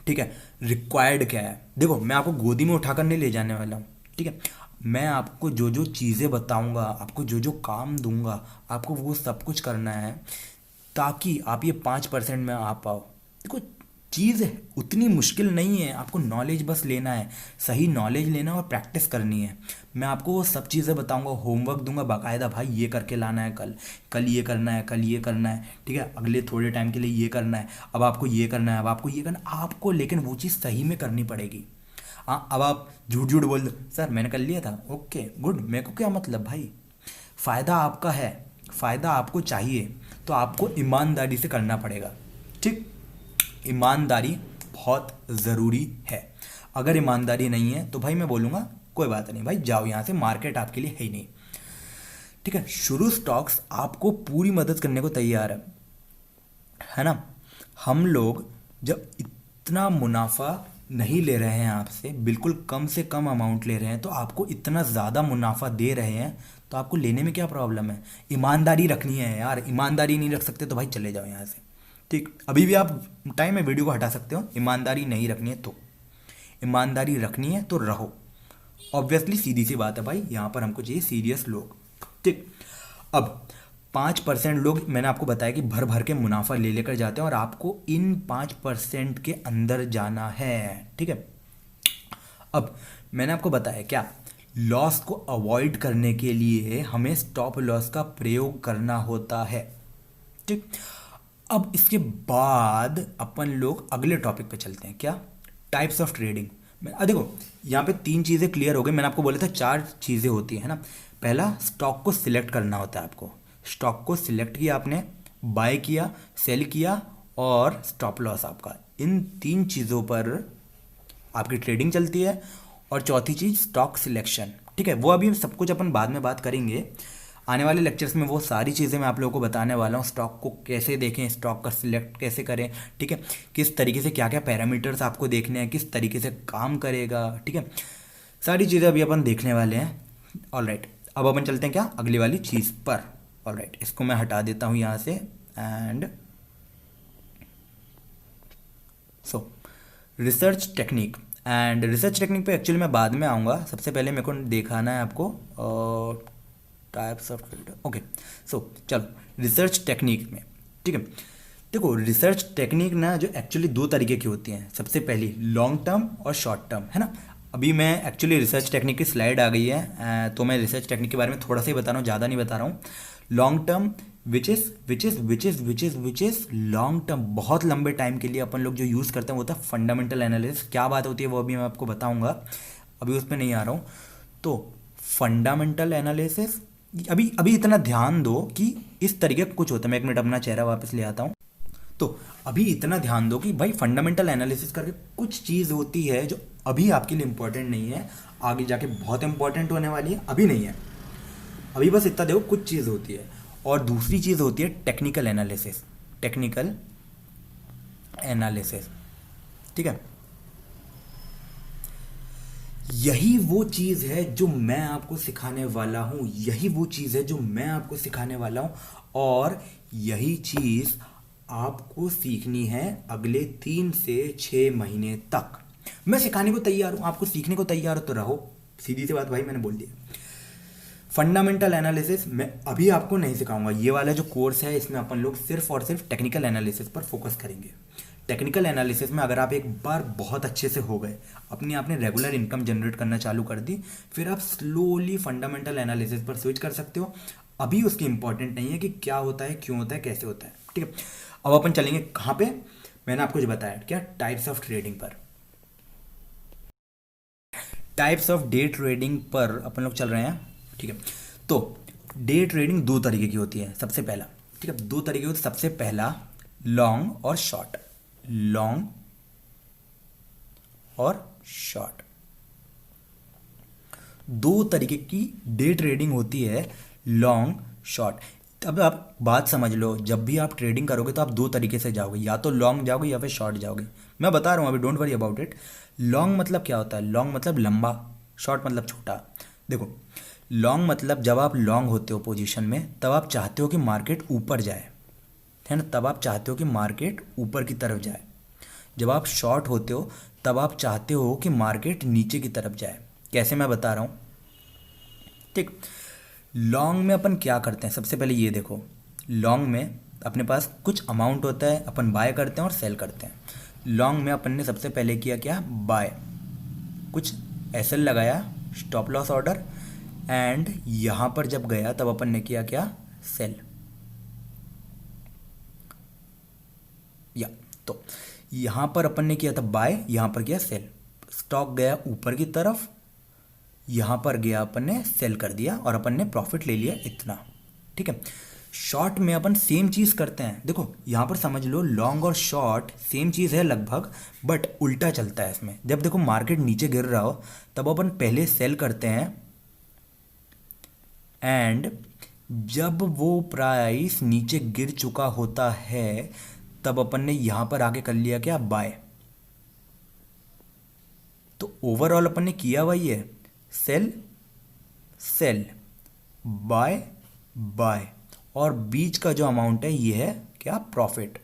ठीक है। रिक्वायर्ड क्या है, देखो मैं आपको गोदी में उठाकर नहीं ले जाने वाला हूँ, ठीक है। मैं आपको जो जो चीज़ें बताऊंगा, आपको जो जो काम दूंगा, आपको वो सब कुछ करना है ताकि आप ये 5% में आ पाओ। देखो चीज़ उतनी मुश्किल नहीं है, आपको नॉलेज बस लेना है, सही नॉलेज लेना और प्रैक्टिस करनी है। मैं आपको वो सब चीज़ें बताऊंगा, होमवर्क दूंगा बाकायदा, भाई ये करके लाना है, कल कल ये करना है, कल ये करना है, ठीक है, अगले थोड़े टाइम के लिए ये करना है, अब आपको ये करना है, अब आपको ये करना है, आपको लेकिन वो चीज़ सही में करनी पड़ेगी। हाँ, अब आप झूठ झूठ बोल दो, सर मैंने कर लिया था, ओके गुड, मेरे को क्या मतलब भाई, फ़ायदा आपका है, फ़ायदा आपको चाहिए, तो आपको ईमानदारी से करना पड़ेगा, ठीक। ईमानदारी बहुत ज़रूरी है, अगर ईमानदारी नहीं है तो भाई मैं बोलूँगा कोई बात नहीं भाई, जाओ यहाँ से, मार्केट आपके लिए है ही नहीं, ठीक है। शुरू स्टॉक्स आपको पूरी मदद करने को तैयार है ना। हम लोग जब इतना मुनाफा नहीं ले रहे हैं आपसे, बिल्कुल कम से कम अमाउंट ले रहे हैं, तो आपको इतना ज़्यादा मुनाफा दे रहे हैं, तो आपको लेने में क्या प्रॉब्लम है? ईमानदारी रखनी है यार, ईमानदारी नहीं रख सकते तो भाई चले जाओ यहाँ से, ठीक। अभी भी आप टाइम है, वीडियो को हटा सकते हो, ईमानदारी नहीं रखनी है तो, ईमानदारी रखनी है तो रहो, ऑब्वियसली सीधी सी बात है भाई, यहाँ पर हमको चाहिए सीरियस लोग, ठीक। अब 5% लोग, मैंने आपको बताया कि भर भर के मुनाफा ले लेकर जाते हैं और आपको इन 5% के अंदर जाना है। ठीक है, अब मैंने आपको बताया क्या, लॉस को अवॉइड करने के लिए हमें स्टॉप लॉस का प्रयोग करना होता है। ठीक, अब इसके बाद अपन लोग अगले टॉपिक पे चलते हैं, क्या, टाइप्स ऑफ ट्रेडिंग। देखो यहाँ पे 3 चीज़ें क्लियर हो गई, मैंने आपको बोला था 4 चीज़ें होती है ना। पहला, स्टॉक को सिलेक्ट करना होता है आपको, स्टॉक को सिलेक्ट किया आपने, बाय किया, सेल किया और स्टॉप लॉस आपका, इन 3 चीज़ों पर आपकी ट्रेडिंग चलती है। और चौथी चीज़ स्टॉक सिलेक्शन। ठीक है, वो अभी सब कुछ अपन बाद में बात करेंगे, आने वाले लेक्चर्स में वो सारी चीज़ें मैं आप लोगों को बताने वाला हूँ। स्टॉक को कैसे देखें, स्टॉक का सिलेक्ट कैसे करें, ठीक है, किस तरीके से क्या क्या पैरामीटर्स आपको देखने हैं, किस तरीके से काम करेगा। ठीक है, सारी चीज़ें अभी अपन देखने वाले हैं। ऑलराइट, अब अपन चलते हैं क्या, अगली वाली चीज़ पर। ऑलराइट, इसको मैं हटा देता हूँ यहाँ से and so research technique. And research technique पे एक्चुअली मैं बाद में आऊँगा, सबसे पहले मेरे को दिखाना है आपको टाइप्स ऑफ ट्रेडर। ओके, सो चलो रिसर्च टेक्निक में। ठीक है, देखो रिसर्च टेक्निक ना जो एक्चुअली 2 तरीके की होती हैं, सबसे पहली लॉन्ग टर्म और शॉर्ट टर्म, है ना। अभी मैं एक्चुअली रिसर्च टेक्निक की स्लाइड आ गई है, तो मैं रिसर्च टेक्निक के बारे में थोड़ा सा ही बता रहा हूँ, ज़्यादा नहीं बता रहा हूँ। Long term which is long term, बहुत लंबे टाइम के लिए अपन लोग जो यूज़ करते हैं वो होता है फंडामेंटल एनालिसिस। क्या बात होती है वो अभी मैं आपको बताऊंगा, अभी उस पर नहीं आ रहा हूँ। तो फंडामेंटल एनालिसिस, अभी अभी इतना ध्यान दो कि इस तरीके का कुछ होता है। मैं 1 मिनट अपना चेहरा वापस ले आता हूँ। तो अभी इतना ध्यान दो कि भाई फंडामेंटल एनालिसिस करके कुछ चीज़ होती है जो अभी आपके लिए इंपॉर्टेंट नहीं है, आगे जाके बहुत इंपॉर्टेंट होने वाली है, अभी नहीं है। अभी बस इतना देखो कुछ चीज़ होती है। और दूसरी चीज़ होती है टेक्निकल एनालिसिस, टेक्निकल एनालिसिस। ठीक है, यही वो चीज़ है जो मैं आपको सिखाने वाला हूँ, यही वो चीज़ है जो मैं आपको सिखाने वाला हूँ। और यही चीज़ आपको सीखनी है अगले 3 से 6 महीने तक। मैं सिखाने को तैयार हूँ, आपको सीखने को तैयार हो तो रहो, सीधी सी बात भाई, मैंने बोल दिया। फंडामेंटल एनालिसिस मैं अभी आपको नहीं सिखाऊंगा, ये वाला जो कोर्स है इसमें अपन लोग सिर्फ और सिर्फ टेक्निकल एनालिसिस पर फोकस करेंगे। टेक्निकल एनालिसिस में अगर आप एक बार बहुत अच्छे से हो गए, अपनी आपने रेगुलर इनकम जनरेट करना चालू कर दी, फिर आप स्लोली फंडामेंटल एनालिसिस पर स्विच कर सकते हो। अभी उसकी इंपॉर्टेंट नहीं है कि क्या होता है, क्यों होता है, कैसे होता है। ठीक है, अब अपन चलेंगे कहाँ पे, मैंने आपको जो बताया क्या, टाइप्स ऑफ ट्रेडिंग पर। टाइप्स ऑफ डे ट्रेडिंग पर अपन लोग चल रहे हैं। ठीक है, तो डे ट्रेडिंग 2 तरीके की होती है, सबसे पहला, ठीक है, 2 तरीके होती है। सबसे पहला लॉन्ग और शॉर्ट, लॉन्ग और शॉर्ट, 2 तरीके की डे ट्रेडिंग होती है, लॉन्ग शॉर्ट। अब आप बात समझ लो, जब भी आप ट्रेडिंग करोगे तो आप 2 तरीके से जाओगे, या तो लॉन्ग जाओगे या फिर शॉर्ट जाओगे। मैं बता रहा हूँ अभी, don't worry about it. Long मतलब क्या होता है, लॉन्ग मतलब लंबा, शॉर्ट मतलब छोटा। देखो लॉन्ग मतलब जब आप लॉन्ग होते हो पोजीशन में, तब आप चाहते हो कि मार्केट ऊपर जाए, है ना, तब आप चाहते हो कि मार्केट ऊपर की तरफ जाए। जब आप शॉर्ट होते हो तब आप चाहते हो कि मार्केट नीचे की तरफ जाए। कैसे, मैं बता रहा हूँ। ठीक, लॉन्ग में अपन क्या करते हैं, सबसे पहले ये देखो, लॉन्ग में अपने पास कुछ अमाउंट होता है, अपन बाय करते हैं और सेल करते हैं। लॉन्ग में अपन ने सबसे पहले किया क्या, बाय, कुछ एसएल लगाया, स्टॉप लॉस ऑर्डर, एंड यहां पर जब गया तब अपन ने किया क्या, सेल। या तो यहां पर अपन ने किया था बाय, यहां पर किया सेल, स्टॉक गया ऊपर की तरफ, यहां पर गया अपन ने सेल कर दिया और अपन ने प्रॉफिट ले लिया इतना। ठीक है, शॉर्ट में अपन सेम चीज करते हैं। देखो यहां पर समझ लो, लॉन्ग और शॉर्ट सेम चीज है लगभग, बट उल्टा चलता है इसमें। जब देखो मार्केट नीचे गिर रहा हो तब अपन पहले सेल करते हैं, एंड जब वो प्राइस नीचे गिर चुका होता है तब अपन ने यहां पर आके कर लिया क्या, बाय। तो ओवरऑल अपन ने किया वही है, सेल सेल, बाय बाय, और बीच का जो अमाउंट है ये है क्या, प्रॉफिट।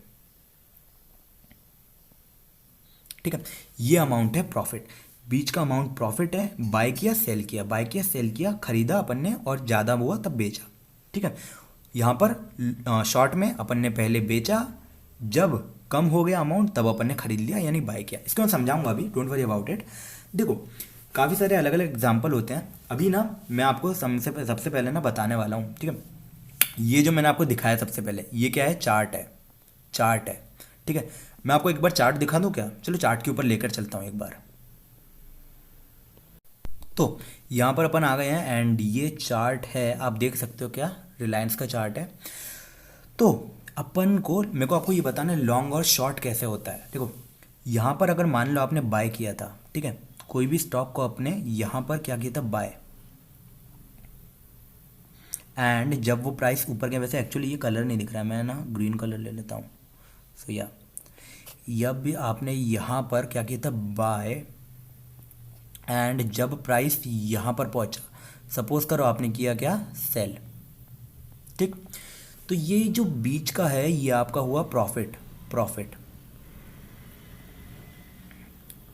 ठीक है, ये अमाउंट है प्रॉफिट, बीच का अमाउंट प्रॉफिट है। बाय किया सेल किया, बाय किया सेल किया, खरीदा अपन ने और ज़्यादा हुआ तब बेचा। ठीक है, यहाँ पर शॉर्ट में अपन ने पहले बेचा, जब कम हो गया अमाउंट तब अपन ने खरीद लिया यानी बाय किया। इसको मैं समझाऊंगा अभी, डोंट वरी अबाउट इट। देखो काफ़ी सारे अलग अलग एग्जाम्पल होते हैं। अभी ना मैं आपको सबसे पहले ना बताने वाला हूँ, ठीक है। ये जो मैंने आपको दिखाया सबसे पहले, ये क्या है, चार्ट है, चार्ट है, ठीक है। मैं आपको एक बार चार्ट दिखा दूँ क्या? चलो चार्ट के ऊपर लेकर चलता हूँ एक बार। तो यहाँ पर अपन आ गए हैं एंड ये चार्ट है, आप देख सकते हो क्या, रिलायंस का चार्ट है। तो अपन को, मेरे को आपको ये बताना है लॉन्ग और शॉर्ट कैसे होता है। देखो यहाँ पर अगर मान लो आपने बाय किया था, ठीक है, कोई भी स्टॉक को आपने यहाँ पर क्या किया था, बाय, एंड जब वो प्राइस ऊपर गया, वैसे एक्चुअली ये कलर नहीं दिख रहा है, मैं ना ग्रीन कलर ले लेता हूँ। सो या जब भी आपने यहाँ पर क्या किया था, बाय, एंड जब प्राइस यहाँ पर पहुँचा, सपोज करो आपने किया क्या, सेल, ठीक। तो ये जो बीच का है ये आपका हुआ प्रॉफिट, प्रॉफिट।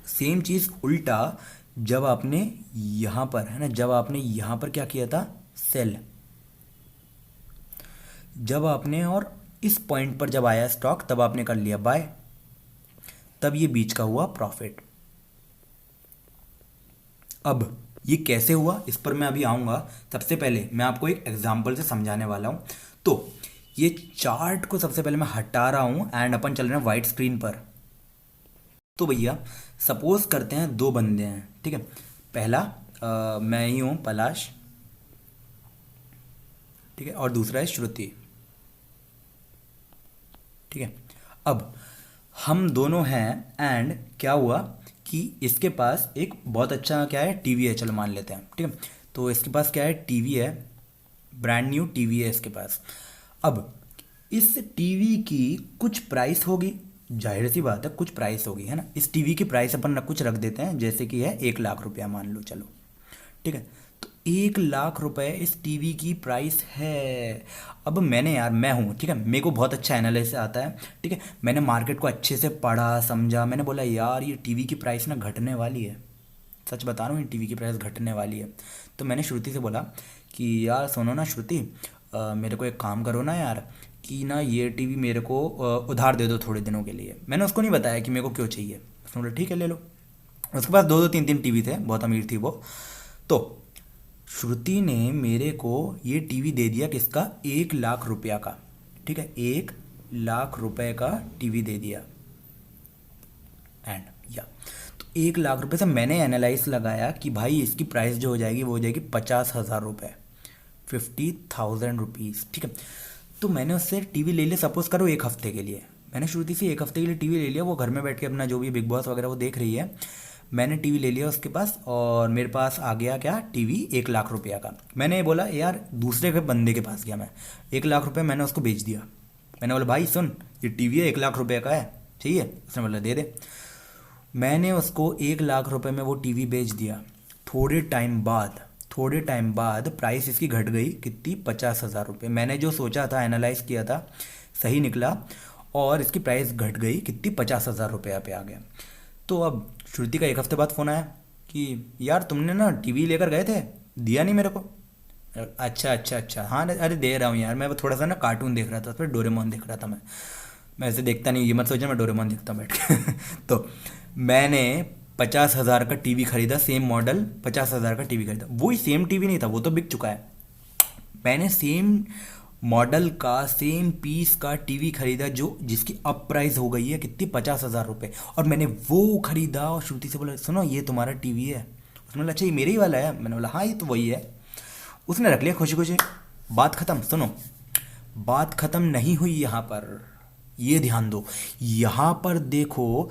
सेम चीज़ उल्टा, जब आपने यहाँ पर है ना, जब आपने यहाँ पर क्या किया था, सेल, जब आपने और इस पॉइंट पर जब आया स्टॉक तब आपने कर लिया बाय, तब ये बीच का हुआ प्रॉफिट। अब ये कैसे हुआ इस पर मैं अभी आऊँगा। सबसे पहले मैं आपको एक एग्जांपल से समझाने वाला हूँ। तो ये चार्ट को सबसे पहले मैं हटा रहा हूँ एंड अपन चल रहे हैं वाइट स्क्रीन पर। तो भैया सपोज करते हैं दो बंदे हैं, ठीक है। पहला मैं ही हूँ पलाश, ठीक है, और दूसरा है श्रुति, ठीक है। अब हम दोनों हैं एंड क्या हुआ कि इसके पास एक बहुत अच्छा क्या है, टीवी है, चलो मान लेते हैं, ठीक है। तो इसके पास क्या है, टीवी है, ब्रांड न्यू टीवी है इसके पास। अब इस टीवी की कुछ प्राइस होगी, जाहिर सी बात है कुछ प्राइस होगी, है ना। इस टीवी की प्राइस अपन कुछ रख देते हैं, जैसे कि है 1 लाख रुपया मान लो, चलो, ठीक है। तो 1 लाख रुपए इस टीवी की प्राइस है। अब मैंने यार, मैं हूँ, ठीक है, मेरे को बहुत अच्छा एनालिसिस आता है, ठीक है। मैंने मार्केट को अच्छे से पढ़ा समझा, मैंने बोला यार ये टीवी की प्राइस ना घटने वाली है, सच बता रहा हूँ, ये टीवी की प्राइस घटने वाली है। तो मैंने श्रुति से बोला कि यार सुनो ना श्रुति, मेरे को एक काम करो ना यार, कि ना ये टीवी मेरे को उधार दे दो थोड़े दिनों के लिए। मैंने उसको नहीं बताया कि मेरे को क्यों चाहिए, उसने बोला ठीक है ले लो। उसके पास दो दो तीन तीन टीवी थे, बहुत अमीर थी वो। तो श्रुति ने मेरे को ये टीवी दे दिया, किसका, 1 लाख रुपया का, ठीक है, 1 लाख रुपए का टीवी दे दिया। एंड या तो 1 लाख रुपए से मैंने एनालाइज लगाया कि भाई इसकी प्राइस जो हो जाएगी वो हो जाएगी 50,000 रुपये, 50,000 रुपीज़, ठीक है। तो मैंने उससे टीवी ले लिया, सपोज करो 1 हफ्ते के लिए। मैंने श्रुति से 1 हफ्ते के लिए टीवी ले लिया, वो घर में बैठ के अपना जो भी बिग बॉस वगैरह वो देख रही है। मैंने टीवी ले लिया उसके पास और मेरे पास आ गया क्या, टीवी 1 लाख रुपया का। मैंने बोला यार, दूसरे के बंदे के पास गया मैं, 1 लाख रुपये मैंने उसको बेच दिया। मैंने बोला भाई सुन, ये टीवी है 1 लाख रुपये का है, चाहिए? उसने बोला दे दे। मैंने उसको 1 लाख रुपए में वो टीवी बेच दिया। थोड़े टाइम बाद प्राइस इसकी घट गई कितनी, 50,000 रुपये। मैंने जो सोचा था, एनालाइज किया था, सही निकला और इसकी प्राइस घट गई कितनी, 50,000 रुपये पे आ गया। तो अब श्रुति का 1 हफ्ते बाद फ़ोन आया कि यार तुमने ना टीवी लेकर गए थे, दिया नहीं मेरे को। अच्छा अच्छा अच्छा, हाँ अरे दे रहा हूँ यार, मैं थोड़ा सा ना कार्टून देख रहा था, उस पर डोरेमोन देख रहा था। मैं ऐसे देखता नहीं, ये मत सोचना मैं डोरेमोन देखता हूँ बैठ के तो मैंने 50,000 का टीवी खरीदा, सेम मॉडल 50,000 का टीवी खरीदा। वही सेम टीवी नहीं था, वो तो बिक चुका है। मैंने सेम मॉडल का सेम पीस का टीवी खरीदा जो जिसकी अब प्राइस हो गई है कितनी, 50,000 रुपये। और मैंने वो खरीदा और श्रुति से बोला सुनो ये तुम्हारा टीवी है। उसने बोला अच्छा ये मेरे ही वाला है। मैंने बोला हाँ ये तो वही है। उसने रख लिया खुशी खुशी। बात खत्म। सुनो, बात खत्म नहीं हुई यहाँ पर, ये ध्यान दो। यहाँ पर देखो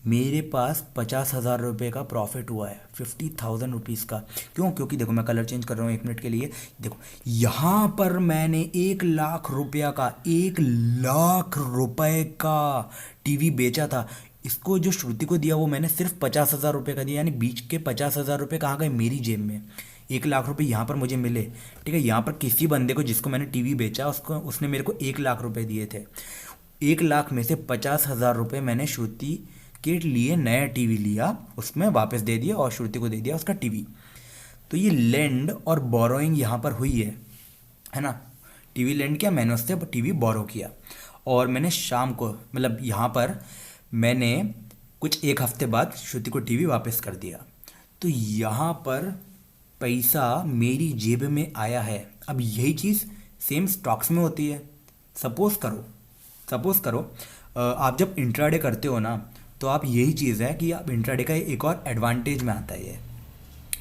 मेरे पास 50,000 रुपये का प्रॉफिट हुआ है, 50,000 रुपीज़ का। क्यों? क्योंकि देखो मैं कलर चेंज कर रहा हूँ 1 मिनट के लिए। देखो यहाँ पर मैंने 1 लाख रुपया का, 1 लाख रुपए का टीवी बेचा था। इसको जो श्रुति को दिया वो मैंने सिर्फ 50,000 रुपये का दिया, यानी बीच के 50,000 रुपये कहाँ गए, मेरी जेब में। 1 लाख रुपये यहाँ पर मुझे मिले, ठीक है। यहाँ पर किसी बंदे को जिसको मैंने टीवी बेचा उसको, उसने मेरे को 1 लाख रुपये दिए थे। 1 लाख में से 50,000 रुपये मैंने श्रुति के लिए नया टीवी लिया, उसमें वापस दे दिया और श्रुति को दे दिया उसका टीवी। तो ये लैंड और बोरोइंग यहाँ पर हुई है ना, टीवी लेंड किया, मैंने उससे टीवी बोरो किया और मैंने शाम को मतलब यहाँ पर मैंने कुछ एक हफ्ते बाद श्रुति को टीवी वापस कर दिया। तो यहाँ पर पैसा मेरी जेब में आया है। अब यही चीज़ सेम स्टॉक्स में होती है। सपोज करो आप जब इंट्राडे करते हो ना, तो आप यही चीज़ है कि आप इंट्राडे का एक और एडवांटेज में आता है ये।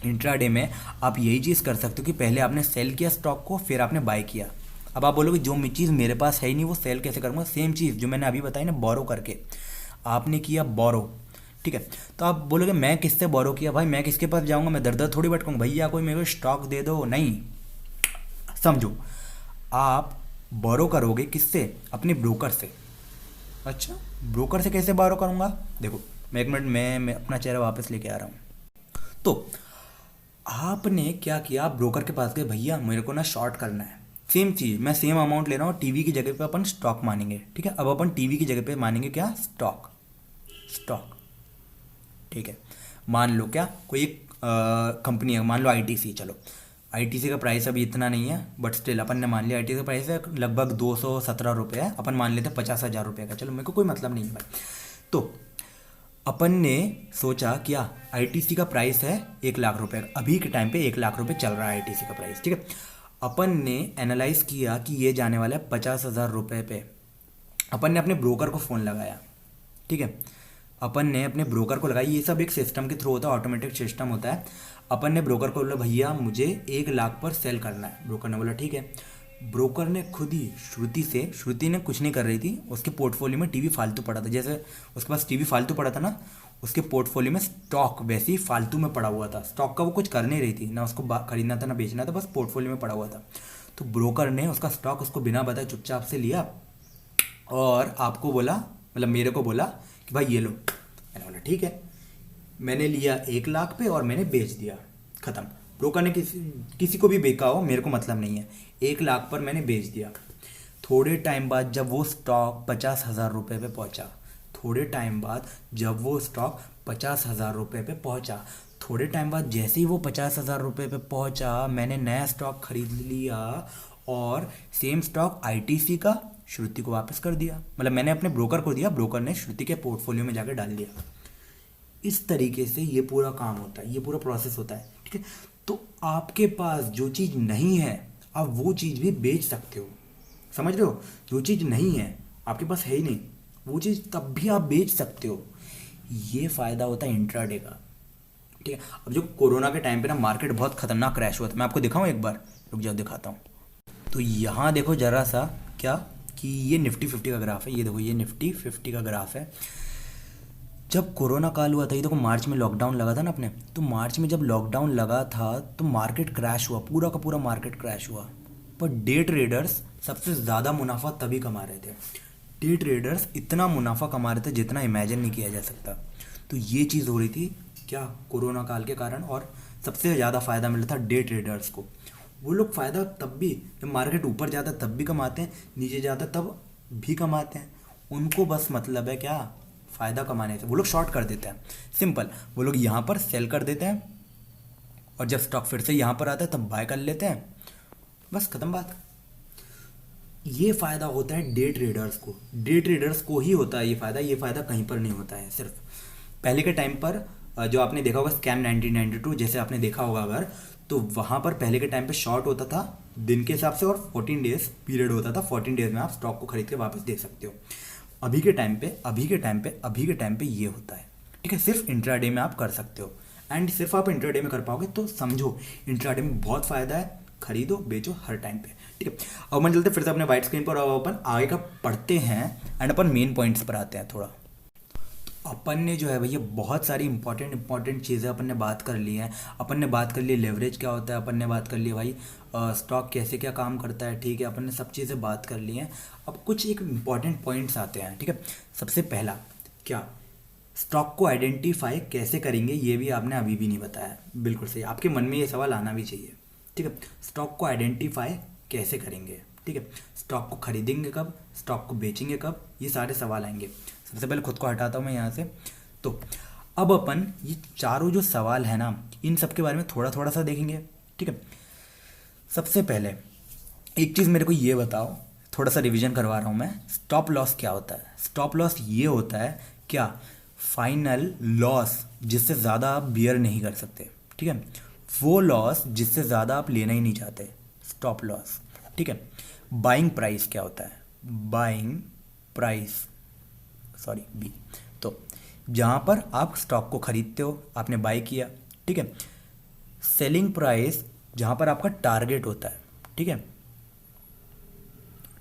इंट्राडे में आप यही चीज़ कर सकते हो कि पहले आपने सेल किया स्टॉक को, फिर आपने बाय किया। अब आप बोलोगे जो चीज़ मेरे पास है ही नहीं वो सेल कैसे करूँगा। सेम चीज़ जो मैंने अभी बताई ना, बोरो करके आपने किया बोरो, ठीक है। तो आप बोलोगे मैं किससे बोरो किया भाई, मैं किसके पास जाऊँगा, मैं दर दर थोड़ी भटकूँगा, भैया कोई मेरे को स्टॉक दे दो, नहीं। समझो, आप बोरो करोगे किससे, अपने ब्रोकर से। अच्छा, ब्रोकर से कैसे बोरो करूँगा, देखो मैं एक मिनट मैं अपना चेहरा वापस लेके आ रहा हूँ। तो आपने क्या किया, आप ब्रोकर के पास गए, भैया मेरे को ना शॉर्ट करना है, सेम चीज़ मैं सेम अमाउंट ले रहा हूँ, टीवी की जगह पे अपन स्टॉक मानेंगे, ठीक है। अब अपन टीवी की जगह पे मानेंगे क्या, स्टॉक, ठीक है। मान लो क्या कोई एक कंपनी है, मान लो आईटीसी, चलो आईटीसी का प्राइस अभी इतना नहीं है, बट स्टिल अपन ने मान लिया आईटीसी का प्राइस है लगभग 217 रुपये है, अपन मान लेते हैं 50,000 रुपये का, चलो मेरे को कोई मतलब नहीं है भाई। तो अपन ने सोचा क्या, आईटीसी का प्राइस है 1,00,000 रुपये, अभी के टाइम पे 1,00,000 रुपये चल रहा है आईटीसी का प्राइस, ठीक है। अपन ने एनालाइज किया कि ये जाने वाला है 50,000 रुपये पे। अपन ने अपने ब्रोकर को फ़ोन लगाया, ठीक है। अपन ने अपने ब्रोकर को लगाई, ये सब एक सिस्टम के थ्रू होता है, ऑटोमेटिक सिस्टम होता है। अपन ने ब्रोकर को बोला भैया मुझे 1,00,000 पर सेल करना है। ब्रोकर ने बोला ठीक है। ब्रोकर ने खुद ही श्रुति ने कुछ नहीं कर रही थी, उसके पोर्टफोलियो में टीवी फालतू पड़ा था, जैसे उसके पास टीवी फालतू पड़ा था ना, उसके पोर्टफोलियो में स्टॉक वैसे ही फालतू में पड़ा हुआ था। स्टॉक का वो कुछ कर नहीं रही थी, ना उसको खरीदना था ना बेचना था, बस पोर्टफोलियो में पड़ा हुआ था। तो ब्रोकर ने उसका स्टॉक उसको बिना बताए चुपचाप से लिया और आपको बोला, मतलब मेरे को बोला कि भाई ये लो। मैंने बोला ठीक है। मैंने लिया 1,00,000 पे और मैंने बेच दिया, ख़त्म। ब्रोकर ने किसी को भी बेचा हो, मेरे को मतलब नहीं है, 1,00,000 पर मैंने बेच दिया। थोड़े टाइम बाद जब वो स्टॉक 50,000 रुपये पे पहुंचा, थोड़े टाइम बाद जब वो स्टॉक 50,000 रुपये पे पहुंचा, थोड़े टाइम बाद जैसे ही वो 50,000 रुपये पे पहुंचा, मैंने नया स्टॉक खरीद लिया और सेम स्टॉक आईटीसी का श्रुति को वापस कर दिया। मतलब मैंने अपने ब्रोकर को दिया, ब्रोकर ने श्रुति के पोर्टफोलियो में जाकर डाल दिया। इस तरीके से ये पूरा काम होता है, ये पूरा प्रोसेस होता है, ठीक है। तो आपके पास जो चीज़ नहीं है आप वो चीज़ भी बेच सकते हो, समझ रहे हो। जो चीज़ नहीं है आपके पास है ही नहीं, वो चीज़ तब भी आप बेच सकते हो। ये फ़ायदा होता है इंट्राडे का, ठीक है। अब जो कोरोना के टाइम पे ना मार्केट बहुत खतरनाक क्रैश हुआ था, मैं आपको दिखाऊं एक बार, रुक जाओ दिखाता हूँ। तो यहाँ देखो ज़रा सा क्या कि ये निफ्टी 50 का ग्राफ है, ये देखो ये निफ्टी 50 का ग्राफ है। जब कोरोना काल हुआ था, ये देखो मार्च में लॉकडाउन लगा था ना अपने, तो मार्च में जब लॉकडाउन लगा था तो मार्केट क्रैश हुआ, पूरा का पूरा मार्केट क्रैश हुआ। पर डे ट्रेडर्स सबसे ज़्यादा मुनाफा तभी कमा रहे थे। डे ट्रेडर्स इतना मुनाफा कमा रहे थे जितना इमेजिन नहीं किया जा सकता। तो ये चीज़ हो रही थी क्या, कोरोना काल के कारण, और सबसे ज़्यादा फ़ायदा मिला था डे ट्रेडर्स को। वो लोग फ़ायदा तब भी, जब मार्केट ऊपर जाता है तब भी कमाते हैं, नीचे जाता है तब भी कमाते हैं। उनको बस मतलब है क्या, फ़ायदा कमाने से। वो लोग शॉर्ट कर देते हैं, सिंपल। वो लोग यहाँ पर सेल कर देते हैं और जब स्टॉक फिर से यहाँ पर आता है तब बाय कर लेते हैं, बस ख़त्म बात। ये फ़ायदा होता है डे ट्रेडर्स को, डे ट्रेडर्स को ही होता है ये फ़ायदा। ये फ़ायदा कहीं पर नहीं होता है। सिर्फ पहले के टाइम पर जो आपने देखा होगा स्कैम 1992 जैसे आपने देखा होगा अगर, तो वहाँ पर पहले के टाइम पे शॉर्ट होता था दिन के हिसाब से और 14 डेज पीरियड होता था। 14 डेज में आप स्टॉक को खरीद के वापस दे सकते हो। अभी के टाइम पे ये होता है, ठीक है। सिर्फ इंट्राडे में आप कर सकते हो, एंड सिर्फ आप इंट्राडे में कर पाओगे तो समझो इंट्राडे में बहुत फ़ायदा है। खरीदो बेचो हर टाइम पे, ठीक है। अब मन चलते फिर से अपने वाइट स्क्रीन पर, और अपन आगे का पढ़ते हैं एंड अपन मेन पॉइंट्स पर आते हैं थोड़ा। अपन ने जो है भैया बहुत सारी इंपॉर्टेंट चीज़ें अपन ने बात कर ली हैं। अपन ने बात कर ली लेवरेज क्या होता है, अपन ने बात कर ली भाई स्टॉक कैसे क्या काम करता है, ठीक है। अपन ने सब चीज़ें बात कर ली हैं। अब कुछ एक इम्पॉर्टेंट पॉइंट्स आते हैं, ठीक है। सबसे पहला क्या, स्टॉक को आइडेंटिफाई कैसे करेंगे, ये भी आपने अभी भी नहीं बताया। बिल्कुल सही, आपके मन में ये सवाल आना भी चाहिए, ठीक है। स्टॉक को आइडेंटिफाई कैसे करेंगे, ठीक है। स्टॉक को खरीदेंगे कब, स्टॉक को बेचेंगे कब, ये सारे सवाल आएंगे। सबसे पहले खुद को हटाता हूँ मैं यहाँ से। तो अब अपन ये चारों जो सवाल है ना, इन सब के बारे में थोड़ा थोड़ा सा देखेंगे, ठीक है। सबसे पहले एक चीज़ मेरे को ये बताओ, थोड़ा सा रिवीजन करवा रहा हूँ मैं, स्टॉप लॉस क्या होता है? स्टॉप लॉस ये होता है क्या, फाइनल लॉस जिससे ज़्यादा आप बियर नहीं कर सकते, ठीक है, वो लॉस जिससे ज़्यादा आप लेना ही नहीं चाहते, स्टॉप लॉस, ठीक है। बाइंग प्राइस क्या होता है? बाइंग प्राइस, सॉरी बी, तो जहाँ पर आप स्टॉक को खरीदते हो, आपने बाय किया, ठीक है। सेलिंग प्राइस जहाँ पर आपका टारगेट होता है, ठीक है,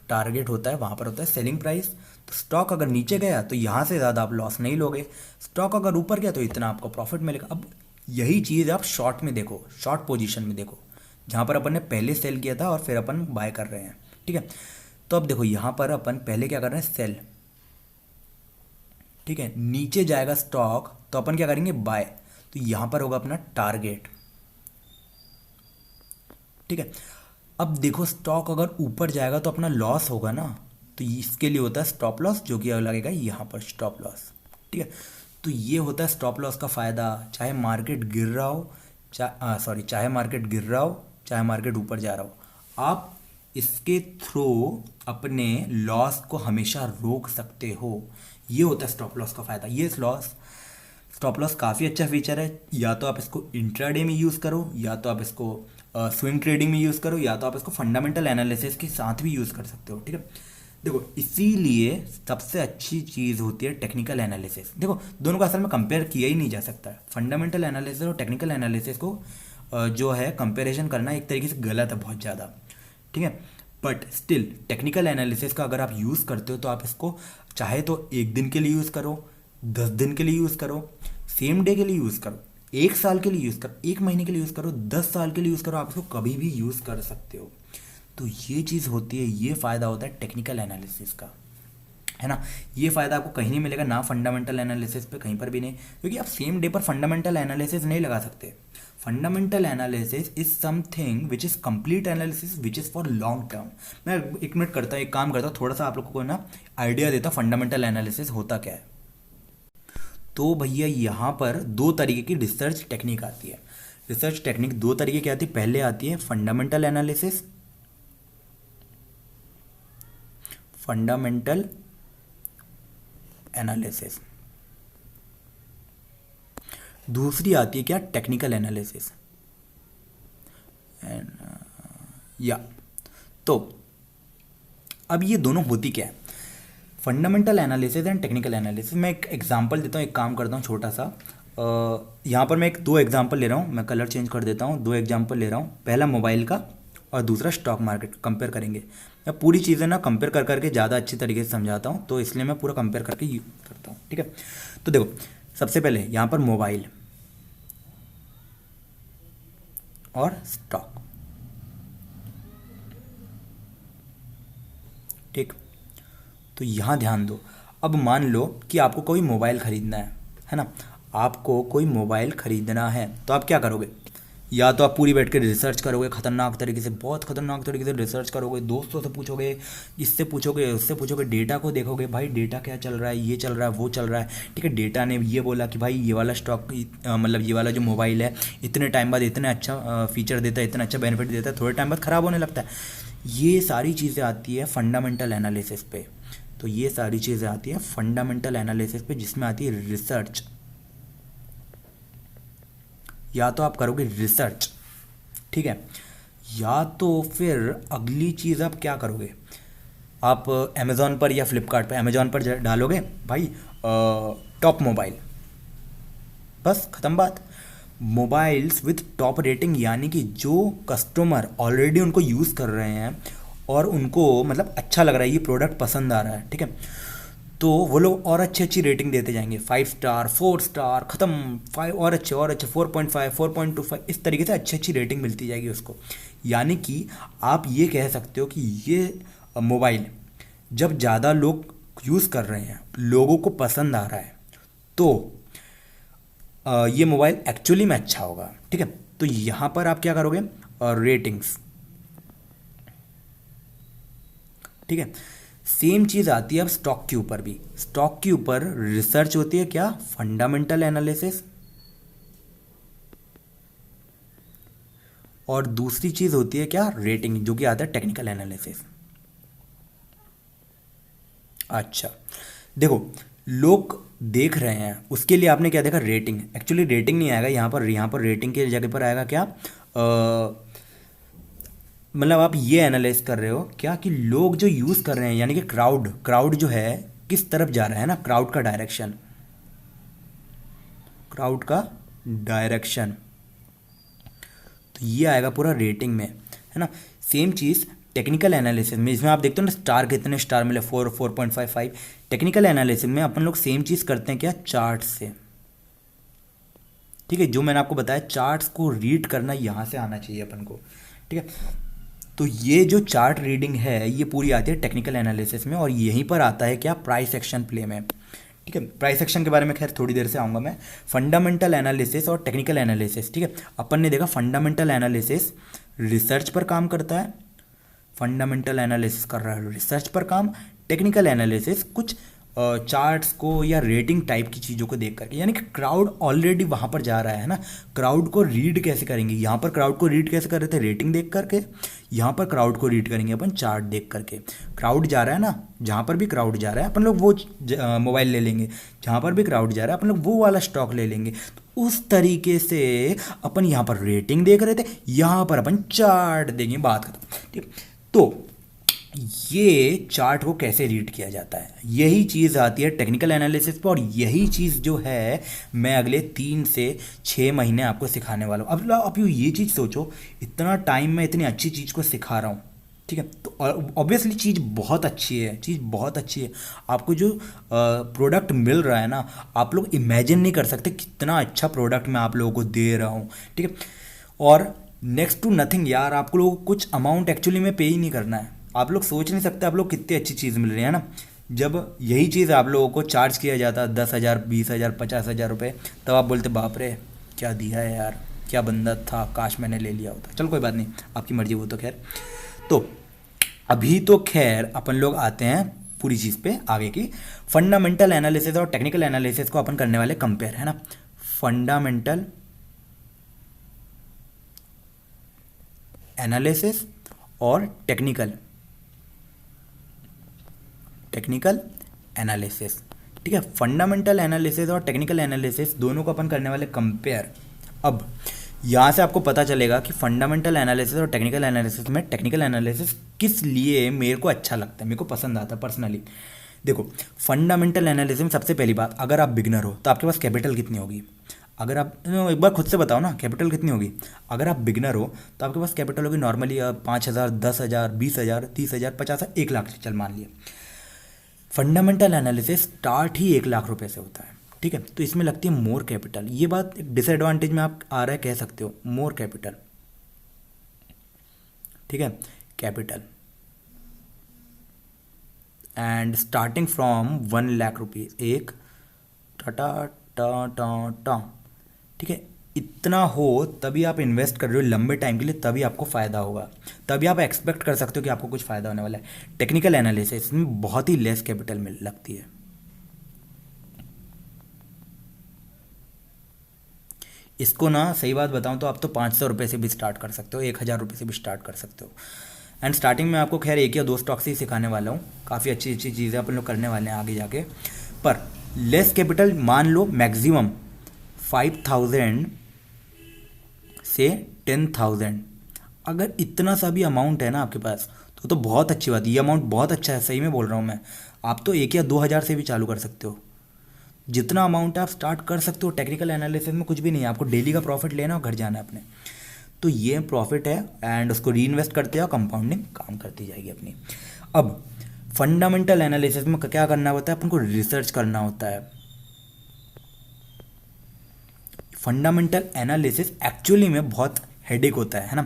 टारगेट होता है वहाँ पर होता है सेलिंग प्राइस। तो स्टॉक अगर नीचे गया तो यहाँ से ज़्यादा आप लॉस नहीं लोगे, स्टॉक अगर ऊपर गया तो इतना आपको प्रॉफिट मिलेगा। अब यही चीज़ आप शॉर्ट में देखो, शॉर्ट पोजीशन में देखो, जहाँ पर अपन ने पहले सेल किया था और फिर अपन बाय कर रहे हैं, ठीक है। तो अब देखो यहाँ पर अपन पहले क्या कर रहे हैं, सेल, ठीक है, नीचे जाएगा स्टॉक तो अपन क्या करेंगे, बाय, तो यहाँ पर होगा अपना टारगेट, ठीक है। अब देखो स्टॉक अगर ऊपर जाएगा तो अपना लॉस होगा ना, तो इसके लिए होता है स्टॉप लॉस, जो कि लगेगा यहाँ पर स्टॉप लॉस, ठीक है। तो ये होता है स्टॉप लॉस का फ़ायदा, चाहे मार्केट गिर रहा हो, चाहे मार्केट गिर रहा हो, चाहे मार्केट ऊपर जा रहा हो, आप इसके थ्रू अपने लॉस को हमेशा रोक सकते हो। ये होता है स्टॉप लॉस का फ़ायदा। ये स्टॉप लॉस काफ़ी अच्छा फीचर है, या तो आप इसको इंट्राडे में यूज़ करो, या तो आप इसको स्विंग ट्रेडिंग में यूज़ करो, या तो आप इसको फंडामेंटल एनालिसिस के साथ भी यूज़ कर सकते हो, ठीक है। देखो इसीलिए सबसे अच्छी चीज़ होती है टेक्निकल एनालिसिस। देखो दोनों का असल में कंपेयर किया ही नहीं जा सकता है, फंडामेंटल एनालिसिस और टेक्निकल एनालिसिस को जो है कंपेरिजन करना एक तरीके से गलत है बहुत ज़्यादा, ठीक है। बट स्टिल टेक्निकल एनालिसिस का अगर आप यूज़ करते हो तो आप इसको चाहे तो एक दिन के लिए यूज़ करो, 10 दिन के लिए यूज़ करो, सेम डे के लिए यूज़ करो, 1 साल के लिए यूज़ करो, 1 महीने के लिए यूज़ करो, 10 साल के लिए यूज़ करो, आप इसको कभी भी यूज़ कर सकते हो। तो ये चीज़ होती है, ये फ़ायदा होता है टेक्निकल एनालिसिस का, है ना। ये फ़ायदा आपको कहीं नहीं मिलेगा ना, फंडामेंटल एनालिसिस पे कहीं पर भी नहीं, क्योंकि आप सेम डे पर फंडामेंटल एनालिसिस नहीं लगा सकते। Fundamental analysis is something which is complete analysis which is for long term. मैं एक मिनट करता हूँ, एक काम करता हूँ, थोड़ा सा आप लोगों को ना आइडिया देता हूँ फंडामेंटल एनालिसिस होता क्या है। तो भैया यहाँ पर दो तरीके की रिसर्च टेक्निक आती है। रिसर्च टेक्निक दो तरीके की आती है, पहले आती है फंडामेंटल एनालिसिस, फंडामेंटल एनालिसिस, दूसरी आती है क्या, टेक्निकल एनालिसिस। या तो अब ये दोनों होती क्या है, fundamental analysis and technical analysis. मैं एक एग्जांपल देता हूँ, एक काम करता हूँ छोटा सा, यहाँ पर मैं दो एग्जांपल ले रहा हूँ, मैं कलर चेंज कर देता हूँ, दो एग्जांपल ले रहा हूँ, पहला मोबाइल का और दूसरा स्टॉक मार्केट, कंपेयर करेंगे। मैं पूरी चीज़ें ना कंपेयर कर करके ज़्यादा अच्छी तरीके से समझाता हूँ, तो इसलिए मैं पूरा कंपेयर करके करता हूँ, ठीक है। तो देखो सबसे पहले यहाँ पर मोबाइल और स्टॉक, ठीक। तो यहाँ ध्यान दो, अब मान लो कि आपको कोई मोबाइल ख़रीदना है ना, आपको कोई मोबाइल ख़रीदना है, तो आप क्या करोगे, या तो आप पूरी बैठ के रिसर्च करोगे खतरनाक तरीके से, बहुत खतरनाक तरीके से रिसर्च करोगे, दोस्तों से पूछोगे, इससे पूछोगे, उससे पूछोगे, डेटा को देखोगे, भाई डेटा क्या चल रहा है, ये चल रहा है, वो चल रहा है, ठीक है। डेटा ने ये बोला कि भाई ये वाला स्टॉक मतलब ये वाला जो मोबाइल है इतने टाइम बाद इतना अच्छा फीचर देता है, इतना अच्छा बेनिफिट देता है, थोड़े टाइम बाद ख़राब होने लगता है। ये सारी चीज़ें आती है फंडामेंटल एनालिसिस पे। तो ये सारी चीज़ें आती है फंडामेंटल एनालिसिस पे, जिसमें आती है रिसर्च। या तो आप करोगे रिसर्च, ठीक है, या तो फिर अगली चीज़ आप क्या करोगे, आप अमेज़ॉन पर या फ्लिपकार्ट पर, अमेज़ॉन पर डालोगे भाई टॉप मोबाइल, बस ख़त्म बात। मोबाइल्स विथ टॉप रेटिंग, यानी कि जो कस्टमर ऑलरेडी उनको यूज़ कर रहे हैं और उनको मतलब अच्छा लग रहा है, ये प्रोडक्ट पसंद आ रहा है, ठीक है, तो वो लोग और अच्छी अच्छी रेटिंग देते जाएंगे, 5 स्टार, 4 स्टार, ख़त्म, 5 और अच्छे 4.5, 4.25, इस तरीके से अच्छी अच्छी रेटिंग मिलती जाएगी उसको। यानी कि आप ये कह सकते हो कि ये मोबाइल जब ज़्यादा लोग यूज़ कर रहे हैं, लोगों को पसंद आ रहा है, तो ये मोबाइल एक्चुअली में अच्छा होगा, ठीक है। तो यहाँ पर आप क्या करोगे, रेटिंग्स, ठीक है। सेम चीज़ आती है अब स्टॉक के ऊपर भी, स्टॉक के ऊपर रिसर्च होती है क्या, फंडामेंटल एनालिसिस, और दूसरी चीज़ होती है क्या, रेटिंग, जो कि आता है टेक्निकल एनालिसिस। अच्छा, देखो, लोग देख रहे हैं उसके लिए आपने क्या देखा, रेटिंग। एक्चुअली रेटिंग नहीं आएगा यहाँ पर रेटिंग की जगह पर आएगा क्या, मतलब आप ये एनालाइज कर रहे हो क्या कि लोग जो यूज़ कर रहे हैं, यानी कि क्राउड क्राउड जो है किस तरफ जा रहा है ना, क्राउड का डायरेक्शन, क्राउड का डायरेक्शन, तो ये आएगा पूरा रेटिंग में, है ना। सेम चीज़ टेक्निकल एनालिसिस में, इसमें आप देखते हो ना स्टार कितने स्टार मिले, 4.55। टेक्निकल एनालिसिस में अपन लोग सेम चीज़ करते हैं क्या, चार्ट से। ठीक है, जो मैंने आपको बताया चार्ट्स को रीड करना यहाँ से आना चाहिए अपन को। ठीक है, तो ये जो चार्ट रीडिंग है ये पूरी आती है टेक्निकल एनालिसिस में, और यहीं पर आता है क्या, प्राइस एक्शन प्ले में। ठीक है, प्राइस एक्शन के बारे में खैर थोड़ी देर से आऊँगा मैं। फंडामेंटल एनालिसिस और टेक्निकल एनालिसिस, ठीक है, अपन ने देखा फंडामेंटल एनालिसिस रिसर्च पर काम करता है, फंडामेंटल एनालिसिस कर रहा है रिसर्च पर काम, टेक्निकल एनालिसिस कुछ चार्ट्स को या रेटिंग टाइप की चीज़ों को देख करके, यानी कि क्राउड ऑलरेडी वहाँ पर जा रहा है ना, क्राउड को रीड कैसे करेंगे, यहाँ पर क्राउड को रीड कैसे कर रहे थे, रेटिंग देख करके, यहाँ पर क्राउड को रीड करेंगे अपन चार्ट देख करके। क्राउड जा रहा है ना, जहाँ पर भी क्राउड जा रहा है अपन लोग वो मोबाइल ले लेंगे, जहाँ पर भी क्राउड जा रहा है अपन लोग वो वाला स्टॉक ले लेंगे। तो उस तरीके से अपन यहाँ पर रेटिंग देख रहे थे, यहाँ पर अपन चार्ट देंगे, बात खत्म। ठीक, तो ये चार्ट को कैसे रीड किया जाता है, यही चीज़ आती है टेक्निकल एनालिसिस पर, और यही चीज़ जो है मैं अगले 3 से 6 महीने आपको सिखाने वाला हूँ। अब आप ये चीज़ सोचो, इतना टाइम मैं इतनी अच्छी चीज़ को सिखा रहा हूँ, ठीक है, तो ऑब्वियसली चीज़ बहुत अच्छी है, चीज़ बहुत अच्छी है। आपको जो प्रोडक्ट मिल रहा है ना, आप लोग इमेजिन नहीं कर सकते कितना अच्छा प्रोडक्ट मैं आप लोगों को दे रहा हूँ। ठीक है, और नेक्स्ट टू नथिंग यार, आपको लोगों को कुछ अमाउंट एक्चुअली में पे ही नहीं करना है। आप लोग सोच नहीं सकते आप लोग कितनी अच्छी चीज़ मिल रही है ना। जब यही चीज़ आप लोगों को चार्ज किया जाता 10,000, 20,000, 50,000 रुपये, तब आप बोलते बाप रे क्या दिया है यार, क्या बंदा था, काश मैंने ले लिया होता। चलो कोई बात नहीं, आपकी मर्जी, वो तो खैर। तो अभी तो खैर अपन लोग आते हैं पूरी चीज़ पे आगे की। फंडामेंटल एनालिसिस और टेक्निकल एनालिसिस को अपन करने वाले कंपेयर, है ना। फंडामेंटल एनालिसिस और टेक्निकल एनालिसिस, ठीक है। फंडामेंटल एनालिसिस और टेक्निकल एनालिसिस दोनों को अपन करने वाले कंपेयर। अब यहाँ से आपको पता चलेगा कि फंडामेंटल एनालिसिस और टेक्निकल एनालिसिस में टेक्निकल एनालिसिस किस लिए मेरे को अच्छा लगता है, मेरे को पसंद आता है पर्सनली। देखो, फंडामेंटल एनालिसिस में सबसे पहली बात, अगर आप बिगनर हो तो आपके पास कैपिटल कितनी होगी, अगर आप एक बार खुद से बताओ ना, कैपिटल कितनी होगी। अगर आप बिगनर हो तो आपके पास कैपिटल होगी नॉर्मली 5,000, 10,000, 20,000, 30,000, 50,000, 1,00,000, चल मान लिया। फंडामेंटल एनालिसिस स्टार्ट ही 1,00,000 रुपये से होता है, ठीक है। तो इसमें लगती है मोर कैपिटल, ये बात एक डिसएडवांटेज में आप आ रहा है, कह सकते हो मोर कैपिटल, ठीक है, capital and starting from 1,00,000 rupees, एक टाटा टा टा टा, ठीक है। इतना हो तभी आप इन्वेस्ट कर रहे हो लंबे टाइम के लिए, तभी आपको फ़ायदा होगा, तभी आप एक्सपेक्ट कर सकते हो कि आपको कुछ फ़ायदा होने वाला है। टेक्निकल एनालिसिस में बहुत ही लेस कैपिटल मिल लगती है। इसको ना सही बात बताऊं तो आप तो 500 रुपये से भी स्टार्ट कर सकते हो, 1,000 रुपये से भी स्टार्ट कर सकते हो। एंड स्टार्टिंग में आपको खैर 1 या 2 स्टॉक से ही सिखाने वाला हूँ, काफ़ी अच्छी अच्छी चीज़ें अपन लोग करने वाले हैं आगे जाके। पर लेस कैपिटल मान लो मैक्सिमम 5,000 से 10,000, अगर इतना सा भी अमाउंट है ना आपके पास तो बहुत अच्छी बात है, ये अमाउंट बहुत अच्छा है, सही में बोल रहा हूँ मैं। आप तो 1 या 2,000 से भी चालू कर सकते हो, जितना अमाउंट आप स्टार्ट कर सकते हो। टेक्निकल एनालिसिस में कुछ भी नहीं है, आपको डेली का प्रॉफिट लेना और घर जाना है अपने, तो ये प्रॉफिट है एंड उसको री इन्वेस्ट करते हैं और कंपाउंडिंग काम करती जाएगी अपनी। अब फंडामेंटल एनालिसिस में क्या करना होता है, अपन को रिसर्च करना होता है। फंडामेंटल एनालिसिस एक्चुअली में बहुत हेडेक होता है ना।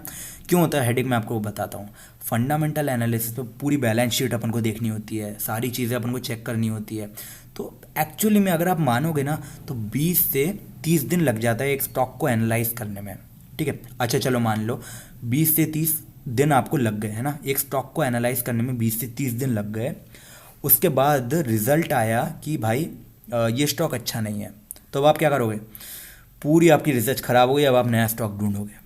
क्यों होता है हेडेक, मैं आपको बताता हूँ। फंडामेंटल एनालिसिस पे पूरी बैलेंस शीट अपन को देखनी होती है, सारी चीज़ें अपन को चेक करनी होती है। तो एक्चुअली में अगर आप मानोगे ना तो 20 से 30 दिन लग जाता है एक स्टॉक को एनालाइज करने में, ठीक है। अच्छा चलो मान लो 20 से 30 दिन आपको लग गए, है ना, एक स्टॉक को एनालाइज करने में 20 से 30 दिन लग गए। उसके बाद रिजल्ट आया कि भाई ये स्टॉक अच्छा नहीं है, तो अब आप क्या करोगे, पूरी आपकी रिसर्च खराब हो गई, अब आप नया स्टॉक ढूंढोगे।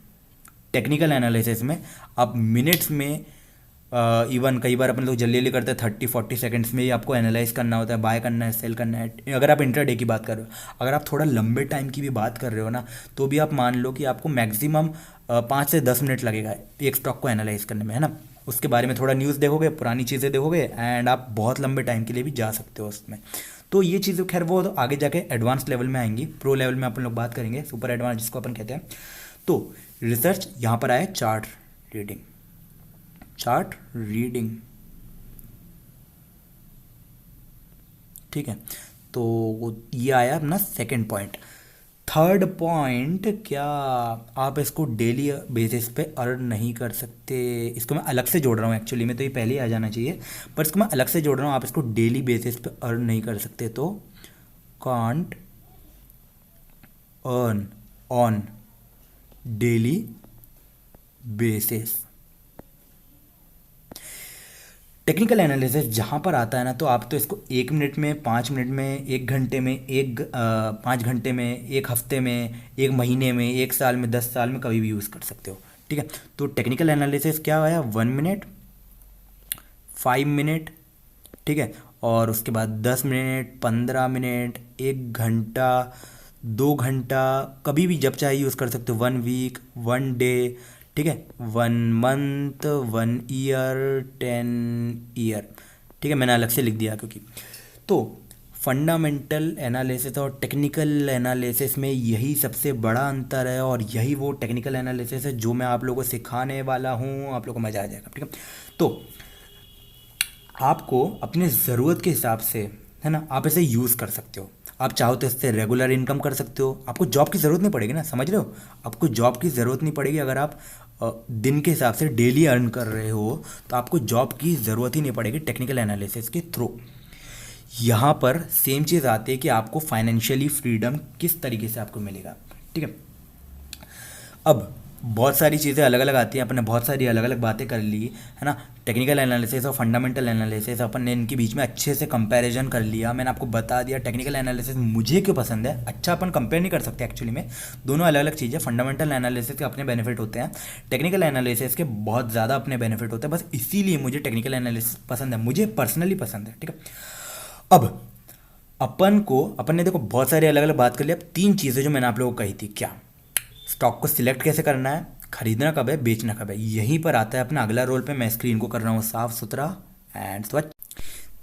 टेक्निकल एनालिसिस में आप मिनट्स में, इवन कई बार अपन लोग जल्दी जल्दी करते हैं 30-40 सेकंड्स में ही आपको एनालाइज करना होता है, बाय करना है, सेल करना है। अगर आप इंट्राडे की बात कर रहे हो, अगर आप थोड़ा लंबे टाइम की भी बात कर रहे हो ना, तो भी आप मान लो कि आपको मैक्सिमम 5 से 10 मिनट लगेगा एक स्टॉक को एनालाइज करने में, है ना। उसके बारे में थोड़ा न्यूज़ देखोगे, पुरानी चीज़ें देखोगे, एंड आप बहुत लंबे टाइम के लिए भी जा सकते हो उसमें। तो ये चीज़ें खैर वो तो आगे जाके एडवांस लेवल में आएंगी, प्रो लेवल में अपन लोग बात करेंगे, सुपर एडवांस जिसको अपन कहते हैं। तो रिसर्च यहाँ पर आया चार्ट रीडिंग, चार्ट रीडिंग, ठीक है। तो ये आया अपना सेकंड पॉइंट। थर्ड पॉइंट, क्या आप इसको डेली बेसिस पे अर्न नहीं कर सकते? इसको मैं अलग से जोड़ रहा हूँ, एक्चुअली में तो ये पहले ही आ जाना चाहिए, पर इसको मैं अलग से जोड़ रहा हूँ। आप इसको डेली बेसिस पे अर्न नहीं कर सकते, तो can't earn on daily basis. Technical analysis जहाँ पर आता है ना, तो आप तो इसको 1 मिनट में, 5 मिनट में, 1 घंटे में, 5 घंटे में, 1 हफ्ते में, 1 महीने में, 1 साल में, 10 साल में, कभी भी यूज़ कर सकते हो, ठीक है। तो टेक्निकल एनालिसिस क्या आया? 1 मिनट, 5 मिनट, ठीक है, और उसके बाद 10 मिनट, 15 मिनट, 1 घंटा, 2 घंटा, कभी भी जब चाहे यूज़ कर सकते हो। 1 वीक, 1 डे, ठीक है, 1 मंथ, 1 ईयर, 10 ईयर, ठीक है, मैंने अलग से लिख दिया क्योंकि। तो फंडामेंटल एनालिसिस और टेक्निकल एनालिसिस में यही सबसे बड़ा अंतर है, और यही वो टेक्निकल एनालिसिस है जो मैं आप लोगों को सिखाने वाला हूँ, आप लोगों को मज़ा आ जाएगा, ठीक है। तो आपको अपने ज़रूरत के हिसाब से, है ना, आप इसे यूज़ कर सकते हो। आप चाहो तो इससे रेगुलर इनकम कर सकते हो, आपको जॉब की ज़रूरत नहीं पड़ेगी ना, समझ रहे हो? आपको जॉब की ज़रूरत नहीं पड़ेगी। अगर आप दिन के हिसाब से डेली अर्न कर रहे हो, तो आपको जॉब की ज़रूरत ही नहीं पड़ेगी टेक्निकल एनालिसिस के थ्रू। यहाँ पर सेम चीज़ आती है कि आपको फाइनेंशियली फ्रीडम किस तरीके से आपको मिलेगा, ठीक है। अब बहुत सारी चीज़ें अलग अलग आती हैं, अपन ने बहुत सारी अलग अलग बातें कर ली, है ना। टेक्निकल एनालिसिस और फंडामेंटल एनालिसिस अपन ने इनके बीच में अच्छे से कंपैरिजन कर लिया। मैंने आपको बता दिया टेक्निकल एनालिसिस मुझे क्यों पसंद है। अच्छा, अपन कंपेयर नहीं कर सकते एक्चुअली में, दोनों अलग अलग चीज़ें। फंडामेंटल एनालिसिस के अपने बेनिफिट होते हैं, टेक्निकल एनालिसिस के बहुत ज़्यादा अपने बेनिफिट होते हैं, बस इसीलिए मुझे टेक्निकल एनालिसिस पसंद है, मुझे पर्सनली पसंद है, ठीक है। अब अपन ने देखो बहुत सारी अलग अलग बात कर ली। अब 3 चीज़ें जो मैंने आप लोगों को कही थी, क्या? स्टॉक को सिलेक्ट कैसे करना है, खरीदना कब है, बेचना कब है, यहीं पर आता है अपना अगला रोल पे। मैं स्क्रीन को कर रहा हूँ साफ सुथरा एंड स्वच्छ।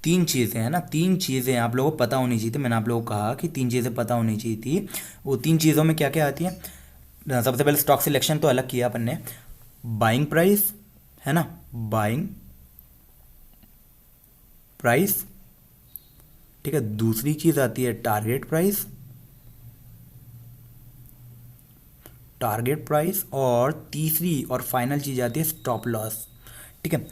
3 चीज़ें हैं ना, 3 चीज़ें आप लोगों को पता होनी चाहिए थी। मैंने आप लोगों को कहा कि 3 चीज़ें पता होनी चाहिए थी। वो 3 चीज़ों में क्या क्या आती हैं? सबसे पहले स्टॉक सिलेक्शन तो अलग किया अपन ने, बाइंग प्राइस, है ना, बाइंग प्राइस, ठीक है। दूसरी चीज़ आती है टारगेट प्राइस, टारगेट प्राइस, और तीसरी और फाइनल चीज़ आती है स्टॉप लॉस, ठीक है।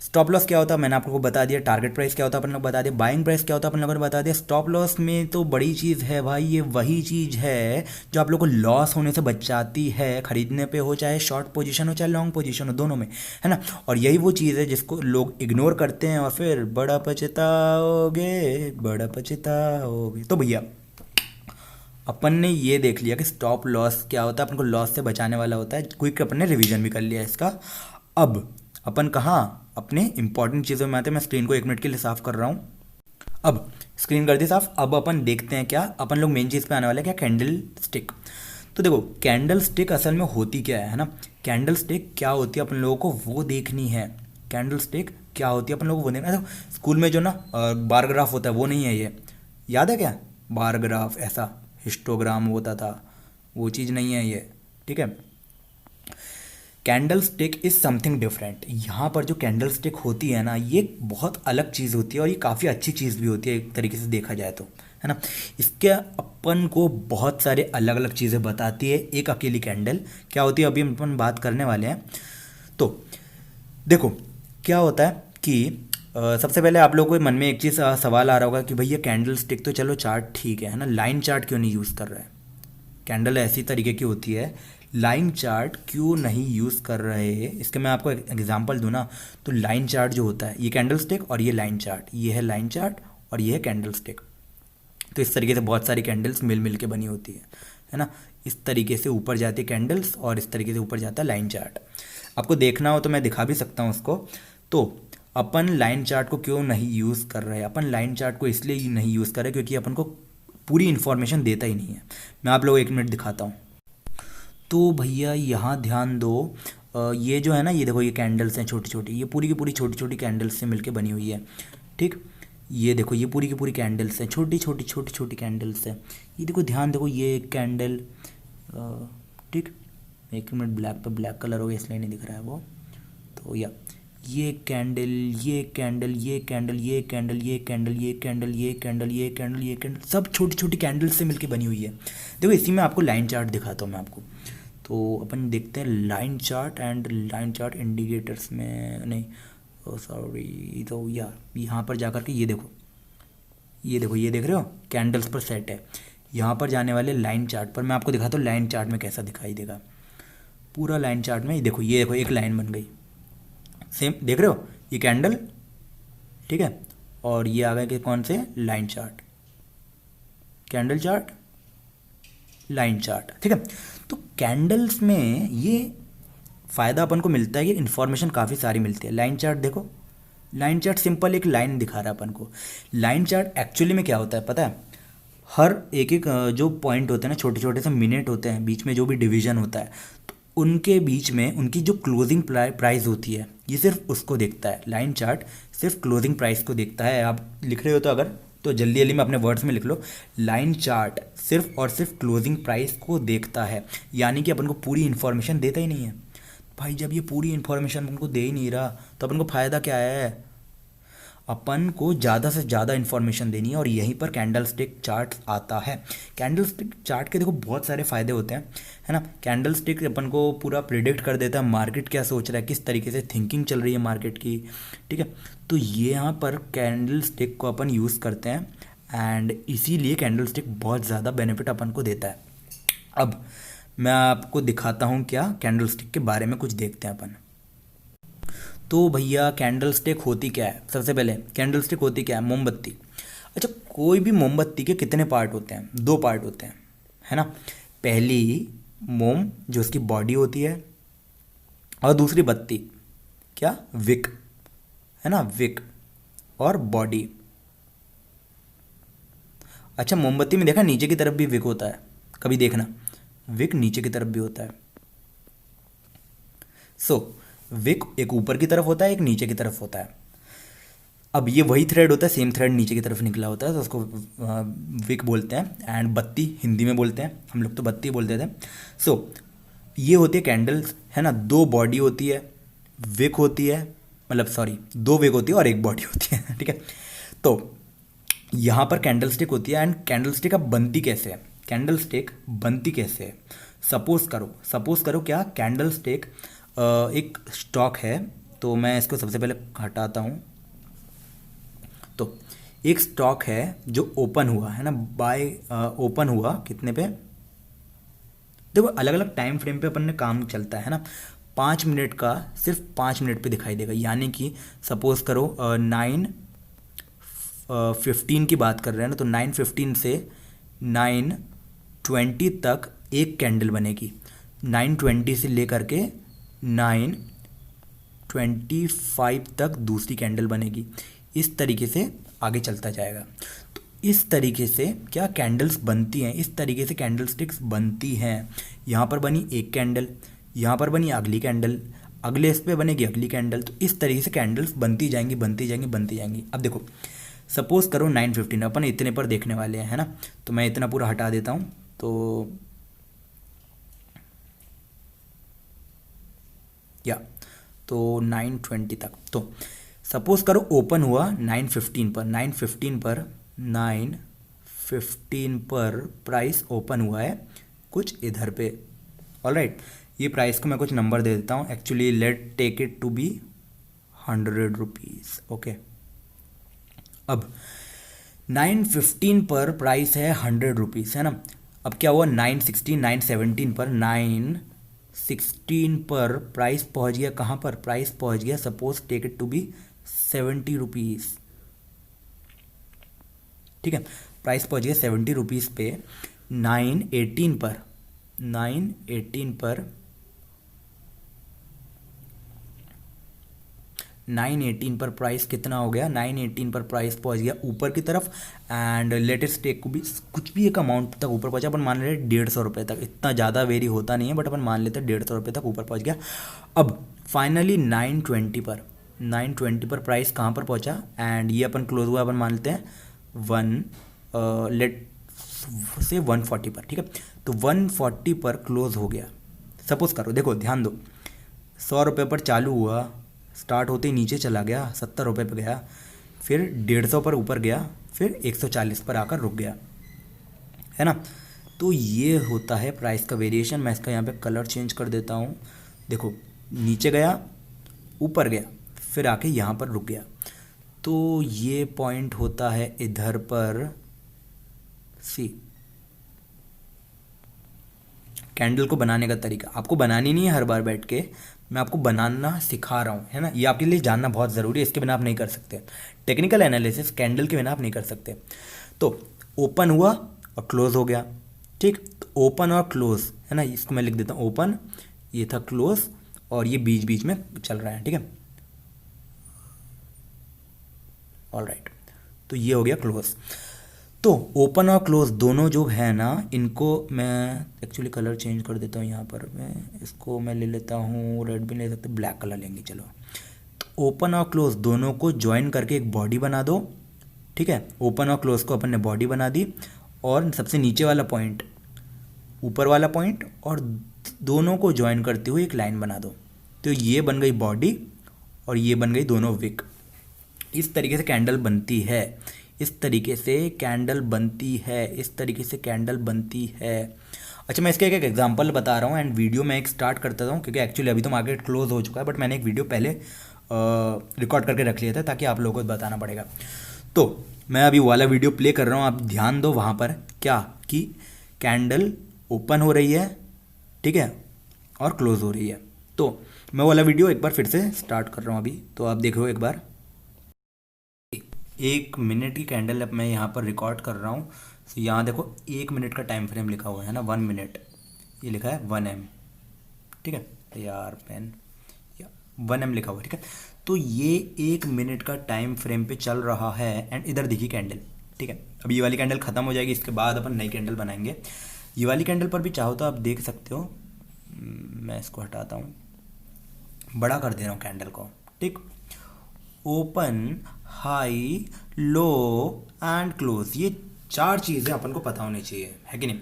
स्टॉप लॉस क्या होता है मैंने आपको बता दिया, टारगेट प्राइस क्या होता है अपन लोग बता दिया, बाइंग प्राइस क्या होता है अपन लोगों ने बता दिया। स्टॉप लॉस में तो बड़ी चीज़ है भाई, ये वही चीज़ है जो आप लोग को लॉस होने से बचाती है, खरीदने पे हो, चाहे शॉर्ट पोजीशन हो चाहे लॉन्ग पोजीशन हो, दोनों में, है ना। और यही वो चीज़ है जिसको लोग इग्नोर करते हैं और फिर बड़ा पछताओगे, बड़ा पछताओगे। तो भैया अपन ने ये देख लिया कि स्टॉप लॉस क्या होता है, अपन को लॉस से बचाने वाला होता है। क्विक अपन ने रिवीजन भी कर लिया इसका। अब अपन कहाँ अपने इंपॉर्टेंट चीज़ों में आते हैं। मैं स्क्रीन को 1 मिनट के लिए साफ कर रहा हूँ। अब स्क्रीन कर दी साफ। अब अपन देखते हैं क्या, अपन लोग मेन चीज़ पे आने वाले हैं, क्या? Candle stick. तो देखो कैंडल स्टिक असल में होती क्या है ना, कैंडल स्टिक क्या होती है अपन लोगों को वो देखनी है। कैंडल स्टिक क्या होती है अपन लोगों को वो देखना है। तो स्कूल में जो ना बार ग्राफ होता है वो नहीं है ये, याद है क्या? बार ग्राफ ऐसा हिस्टोग्राम होता था, वो चीज़ नहीं है ये, ठीक है। Candle stick is something different. यहाँ पर जो कैंडल स्टिक होती है ना, ये बहुत अलग चीज़ होती है और ये काफ़ी अच्छी चीज़ भी होती है एक तरीके से देखा जाए तो, है ना। इसके अपन को बहुत सारे अलग अलग चीज़ें बताती है एक अकेली कैंडल। क्या होती है अभी हम अपन बात करने वाले हैं। तो देखो क्या होता है कि सबसे पहले आप लोगों के मन में एक चीज़ सवाल आ रहा होगा कि भैया कैंडल स्टिक तो चलो चार्ट ठीक है ना, लाइन चार्ट क्यों नहीं यूज़ कर रहे हैं? कैंडल ऐसी तरीके की होती है, लाइन चार्ट क्यों नहीं यूज़ कर रहे हैं? इसके मैं आपको एग्जांपल दूँ ना, तो लाइन चार्ट जो होता है, ये कैंडल स्टिक और ये लाइन चार्ट, ये है लाइन चार्ट और ये है कैंडल स्टिक। तो इस तरीके से बहुत सारी कैंडल्स मिल मिल के बनी होती है ना। इस तरीके से ऊपर जाती है कैंडल्स और इस तरीके से ऊपर जाता है लाइन चार्ट। आपको देखना हो तो मैं दिखा भी सकता हूँ उसको। तो अपन लाइन चार्ट को क्यों नहीं यूज़ कर रहे हैं, अपन लाइन चार्ट को इसलिए नहीं यूज़ कर रहे क्योंकि अपन को पूरी इन्फॉर्मेशन देता ही नहीं है। मैं आप लोगों को 1 मिनट दिखाता हूँ। तो भैया यहाँ ध्यान दो, ये जो है ना, ये देखो ये कैंडल्स हैं छोटी छोटी, ये पूरी की पूरी छोटी छोटी कैंडल्स से मिलके बनी हुई है, ठीक। ये देखो ये पूरी की पूरी कैंडल्स हैं, छोटी छोटी छोटी छोटी कैंडल्स हैं। ये देखो ध्यान देखो, ये एक कैंडल, ठीक। 1 मिनट, ब्लैक पे ब्लैक कलर हो गया इसलिए नहीं दिख रहा है वो। तो या ये कैंडल, ये कैंडल, ये कैंडल, ये कैंडल, ये कैंडल, ये कैंडल, ये कैंडल, ये कैंडल, ये कैंडल, सब छोटी छोटी कैंडल्स से मिलके बनी हुई है। देखो इसी में आपको लाइन चार्ट दिखाता हूँ मैं आपको। तो अपन देखते हैं line chart and line chart indicators में, नहीं सॉरी, तो या यहाँ पर जा कर के ये देखो, ये देखो, ये देख रहे हो कैंडल्स पर सेट है। यहाँ पर जाने वाले लाइन चार्ट पर मैं आपको दिखाता हूँ लाइन चार्ट में कैसा दिखाई देगा। पूरा लाइन चार्ट में ये देखो एक लाइन बन गई, सेम देख रहे हो, ये कैंडल, ठीक है। और ये आ गए कि कौन से, line chart, candle chart, line chart, ठीक है। तो कैंडल्स में ये फ़ायदा अपन को मिलता है कि इन्फॉर्मेशन काफ़ी सारी मिलती है। लाइन चार्ट देखो, लाइन चार्ट सिंपल एक लाइन दिखा रहा है अपन को। लाइन चार्ट एक्चुअली में क्या होता है पता है, हर एक एक जो पॉइंट होते हैं ना, छोटे छोटे से मिनट होते हैं, बीच में जो भी डिवीजन होता है, तो उनके बीच में उनकी जो क्लोजिंग प्राइस होती है, ये सिर्फ उसको देखता है। लाइन चार्ट सिर्फ क्लोजिंग प्राइस को देखता है। आप लिख रहे हो तो अगर, तो जल्दी जल्दी में अपने वर्ड्स में लिख लो, लाइन चार्ट सिर्फ और सिर्फ क्लोजिंग प्राइस को देखता है, यानी कि अपन को पूरी इन्फॉर्मेशन देता ही नहीं है। भाई जब ये पूरी इन्फॉर्मेशन अपन को दे ही नहीं रहा तो अपन को फ़ायदा क्या है। अपन को ज़्यादा से ज़्यादा इन्फॉर्मेशन देनी है और यहीं पर कैंडल स्टिक चार्ट आता है। कैंडल स्टिक चार्ट के देखो बहुत सारे फ़ायदे होते हैं, है ना। कैंडल स्टिक अपन को पूरा प्रिडिक्ट कर देता है मार्केट क्या सोच रहा है, किस तरीके से थिंकिंग चल रही है मार्केट की, ठीक है। तो ये यहाँ पर कैंडल स्टिक को अपन यूज़ करते हैं एंड इसीलिए कैंडल स्टिक बहुत ज़्यादा बेनिफिट अपन को देता है। अब मैं आपको दिखाता हूँ क्या कैंडल स्टिक के बारे में कुछ देखते हैं अपन। तो भैया कैंडल स्टिक होती क्या है, सबसे पहले कैंडल स्टिक होती क्या है, मोमबत्ती। अच्छा, कोई भी मोमबत्ती के कितने पार्ट होते हैं, 2 पार्ट होते हैं, है ना। पहली मोम जो उसकी बॉडी होती है और दूसरी बत्ती क्या, विक, है ना, विक और बॉडी। अच्छा, मोमबत्ती में देखा नीचे की तरफ भी विक होता है, कभी देखना विक नीचे की तरफ भी होता है। विक एक ऊपर की तरफ होता है, एक नीचे की तरफ होता है। अब ये वही थ्रेड होता है, सेम थ्रेड नीचे की तरफ निकला होता है, तो उसको विक बोलते हैं। एंड बत्ती हिंदी में बोलते हैं, हम लोग तो बत्ती बोलते थे। ये होती है कैंडल्स, है ना। 2 बॉडी होती है, विक होती है, मतलब सॉरी 2 विक होती है और 1 बॉडी होती है, ठीक है। तो यहाँ पर कैंडल स्टिक होती है। एंड कैंडल स्टिक अब बनती कैसे है, कैंडल स्टिक बनती कैसे है। सपोज करो क्या, कैंडल स्टिक एक स्टॉक है, तो मैं इसको सबसे पहले हटाता हूँ। तो एक स्टॉक है जो ओपन हुआ है ना, बाय ओपन हुआ कितने पे, देखो अलग अलग टाइम फ्रेम पे अपन ने काम चलता है ना। 5 मिनट का सिर्फ 5 मिनट पे दिखाई देगा, यानी कि सपोज करो 9:15 की बात कर रहे हैं ना, तो 9:15 से 9:20 तक एक कैंडल बनेगी, 9:20 से लेकर के 9:25 तक दूसरी कैंडल बनेगी। इस तरीके से आगे चलता जाएगा। तो इस तरीके से क्या कैंडल्स बनती हैं, इस तरीके से कैंडल स्टिक्स बनती हैं। यहाँ पर बनी एक कैंडल, यहाँ पर बनी अगली कैंडल, अगले इस पे बनेगी अगली कैंडल। तो इस तरीके से कैंडल्स बनती जाएंगी बनती जाएंगी बनती जाएंगी। अब देखो सपोज करो 9:15 अपन इतने पर देखने वाले हैं, है ना। तो मैं इतना पूरा हटा देता हूँ। तो तो 9:20 तक, तो सपोज करो ओपन हुआ 9:15 पर, 9:15 पर प्राइस ओपन हुआ है कुछ इधर पे। ऑलराइट, ये प्राइस को मैं कुछ नंबर दे देता हूँ। Actually let take it to be 100 rupees, okay. अब 9:15 पर प्राइस है 100 रुपीज़, है ना। अब क्या हुआ 9:16, 9:17 पर, 9:16 पर प्राइस पहुंच गया कहाँ पर, प्राइस पहुंच गया suppose take it to be 70 rupees, ठीक है। प्राइस पहुंच गया 70 रुपीज़ पे। 918 पर 918 पर 918 पर प्राइस कितना हो गया, 918 पर प्राइस पहुंच गया ऊपर की तरफ। एंड लेटेस्ट टेक को भी कुछ भी एक अमाउंट तक ऊपर पहुंचा, अपन मान रहे 150 रुपये तक, इतना ज़्यादा वेरी होता नहीं है बट अपन मान लेते 150 रुपये तक ऊपर पहुंच गया। अब फाइनली 920 पर प्राइस कहाँ पर पहुंचा, एंड ये अपन क्लोज हुआ अपन मान लेते हैं लेट से 140 पर, ठीक है। तो 140 पर क्लोज हो गया, सपोज करो, देखो ध्यान दो, 100 रुपये पर चालू हुआ, स्टार्ट होते ही नीचे चला गया, 70 रुपये पर गया, फिर 150 पर ऊपर गया, फिर 140 पर आकर रुक गया, है ना। तो ये होता है प्राइस का वेरिएशन। मैं इसका यहाँ पे कलर चेंज कर देता हूँ। देखो नीचे गया, ऊपर गया, फिर आके यहाँ पर रुक गया। तो ये पॉइंट होता है इधर पर सी। कैंडल को बनाने का तरीका आपको बनानी नहीं है हर बार बैठ के, मैं आपको बनाना सिखा रहा हूँ, है ना। ये आपके लिए जानना बहुत ज़रूरी है, इसके बिना आप नहीं कर सकते। टेक्निकल एनालिसिस कैंडल के बिना आप नहीं कर सकते। तो ओपन हुआ और क्लोज हो गया, ठीक। तो ओपन और क्लोज, है ना, इसको मैं लिख देता हूँ ओपन, ये था क्लोज, और ये बीच बीच में चल रहा है, ठीक है। ऑलराइट, तो ये हो गया क्लोज। तो ओपन और क्लोज दोनों जो है ना, इनको मैं एक्चुअली कलर चेंज कर देता हूँ। यहाँ पर मैं इसको मैं ले लेता हूँ, रेड भी ले सकते, ब्लैक कलर लेंगे, चलो। तो ओपन और क्लोज दोनों को ज्वाइन करके एक बॉडी बना दो, ठीक है। ओपन और क्लोज को अपन ने बॉडी बना दी, और सबसे नीचे वाला पॉइंट, ऊपर वाला पॉइंट, और दोनों को ज्वाइन करते हुए एक लाइन बना दो। तो ये बन गई बॉडी और ये बन गई दोनों विक। इस तरीके से कैंडल बनती है, इस तरीके से कैंडल बनती है, इस तरीके से कैंडल बनती है। अच्छा, मैं इसका एक एग्जांपल बता रहा हूँ, एंड वीडियो मैं एक स्टार्ट करता हूँ, क्योंकि एक्चुअली अभी तो मार्केट क्लोज हो चुका है, बट मैंने एक वीडियो पहले रिकॉर्ड करके रख लिया था ताकि आप लोगों को बताना पड़ेगा। तो मैं अभी वाला वीडियो प्ले कर रहा हूँ, आप ध्यान दो वहाँ पर क्या कि कैंडल ओपन हो रही है, ठीक है, और क्लोज हो रही है। तो मैं वाला वीडियो एक बार फिर से स्टार्ट कर रहा हूँ अभी, तो आप देखो एक बार। 1 मिनट की कैंडल अब मैं यहाँ पर रिकॉर्ड कर रहा हूँ। तो यहाँ देखो 1 मिनट का टाइम फ्रेम लिखा हुआ है ना, 1 मिनट, ये लिखा है 1M, ठीक है यार, पेन, या 1M लिखा हुआ है, ठीक है। तो ये 1 मिनट का टाइम फ्रेम पे चल रहा है, एंड इधर देखिए कैंडल, ठीक है। अब ये वाली कैंडल खत्म हो जाएगी, इसके बाद अपन नई कैंडल बनाएंगे। ये वाली कैंडल पर भी चाहो तो आप देख सकते हो, मैं इसको हटाता हूँ, बड़ा कर दे रहा हूँ कैंडल को, ठीक। Open, high, low and close, ये 4 चीज़ें अपन को पता होनी चाहिए, है कि नहीं।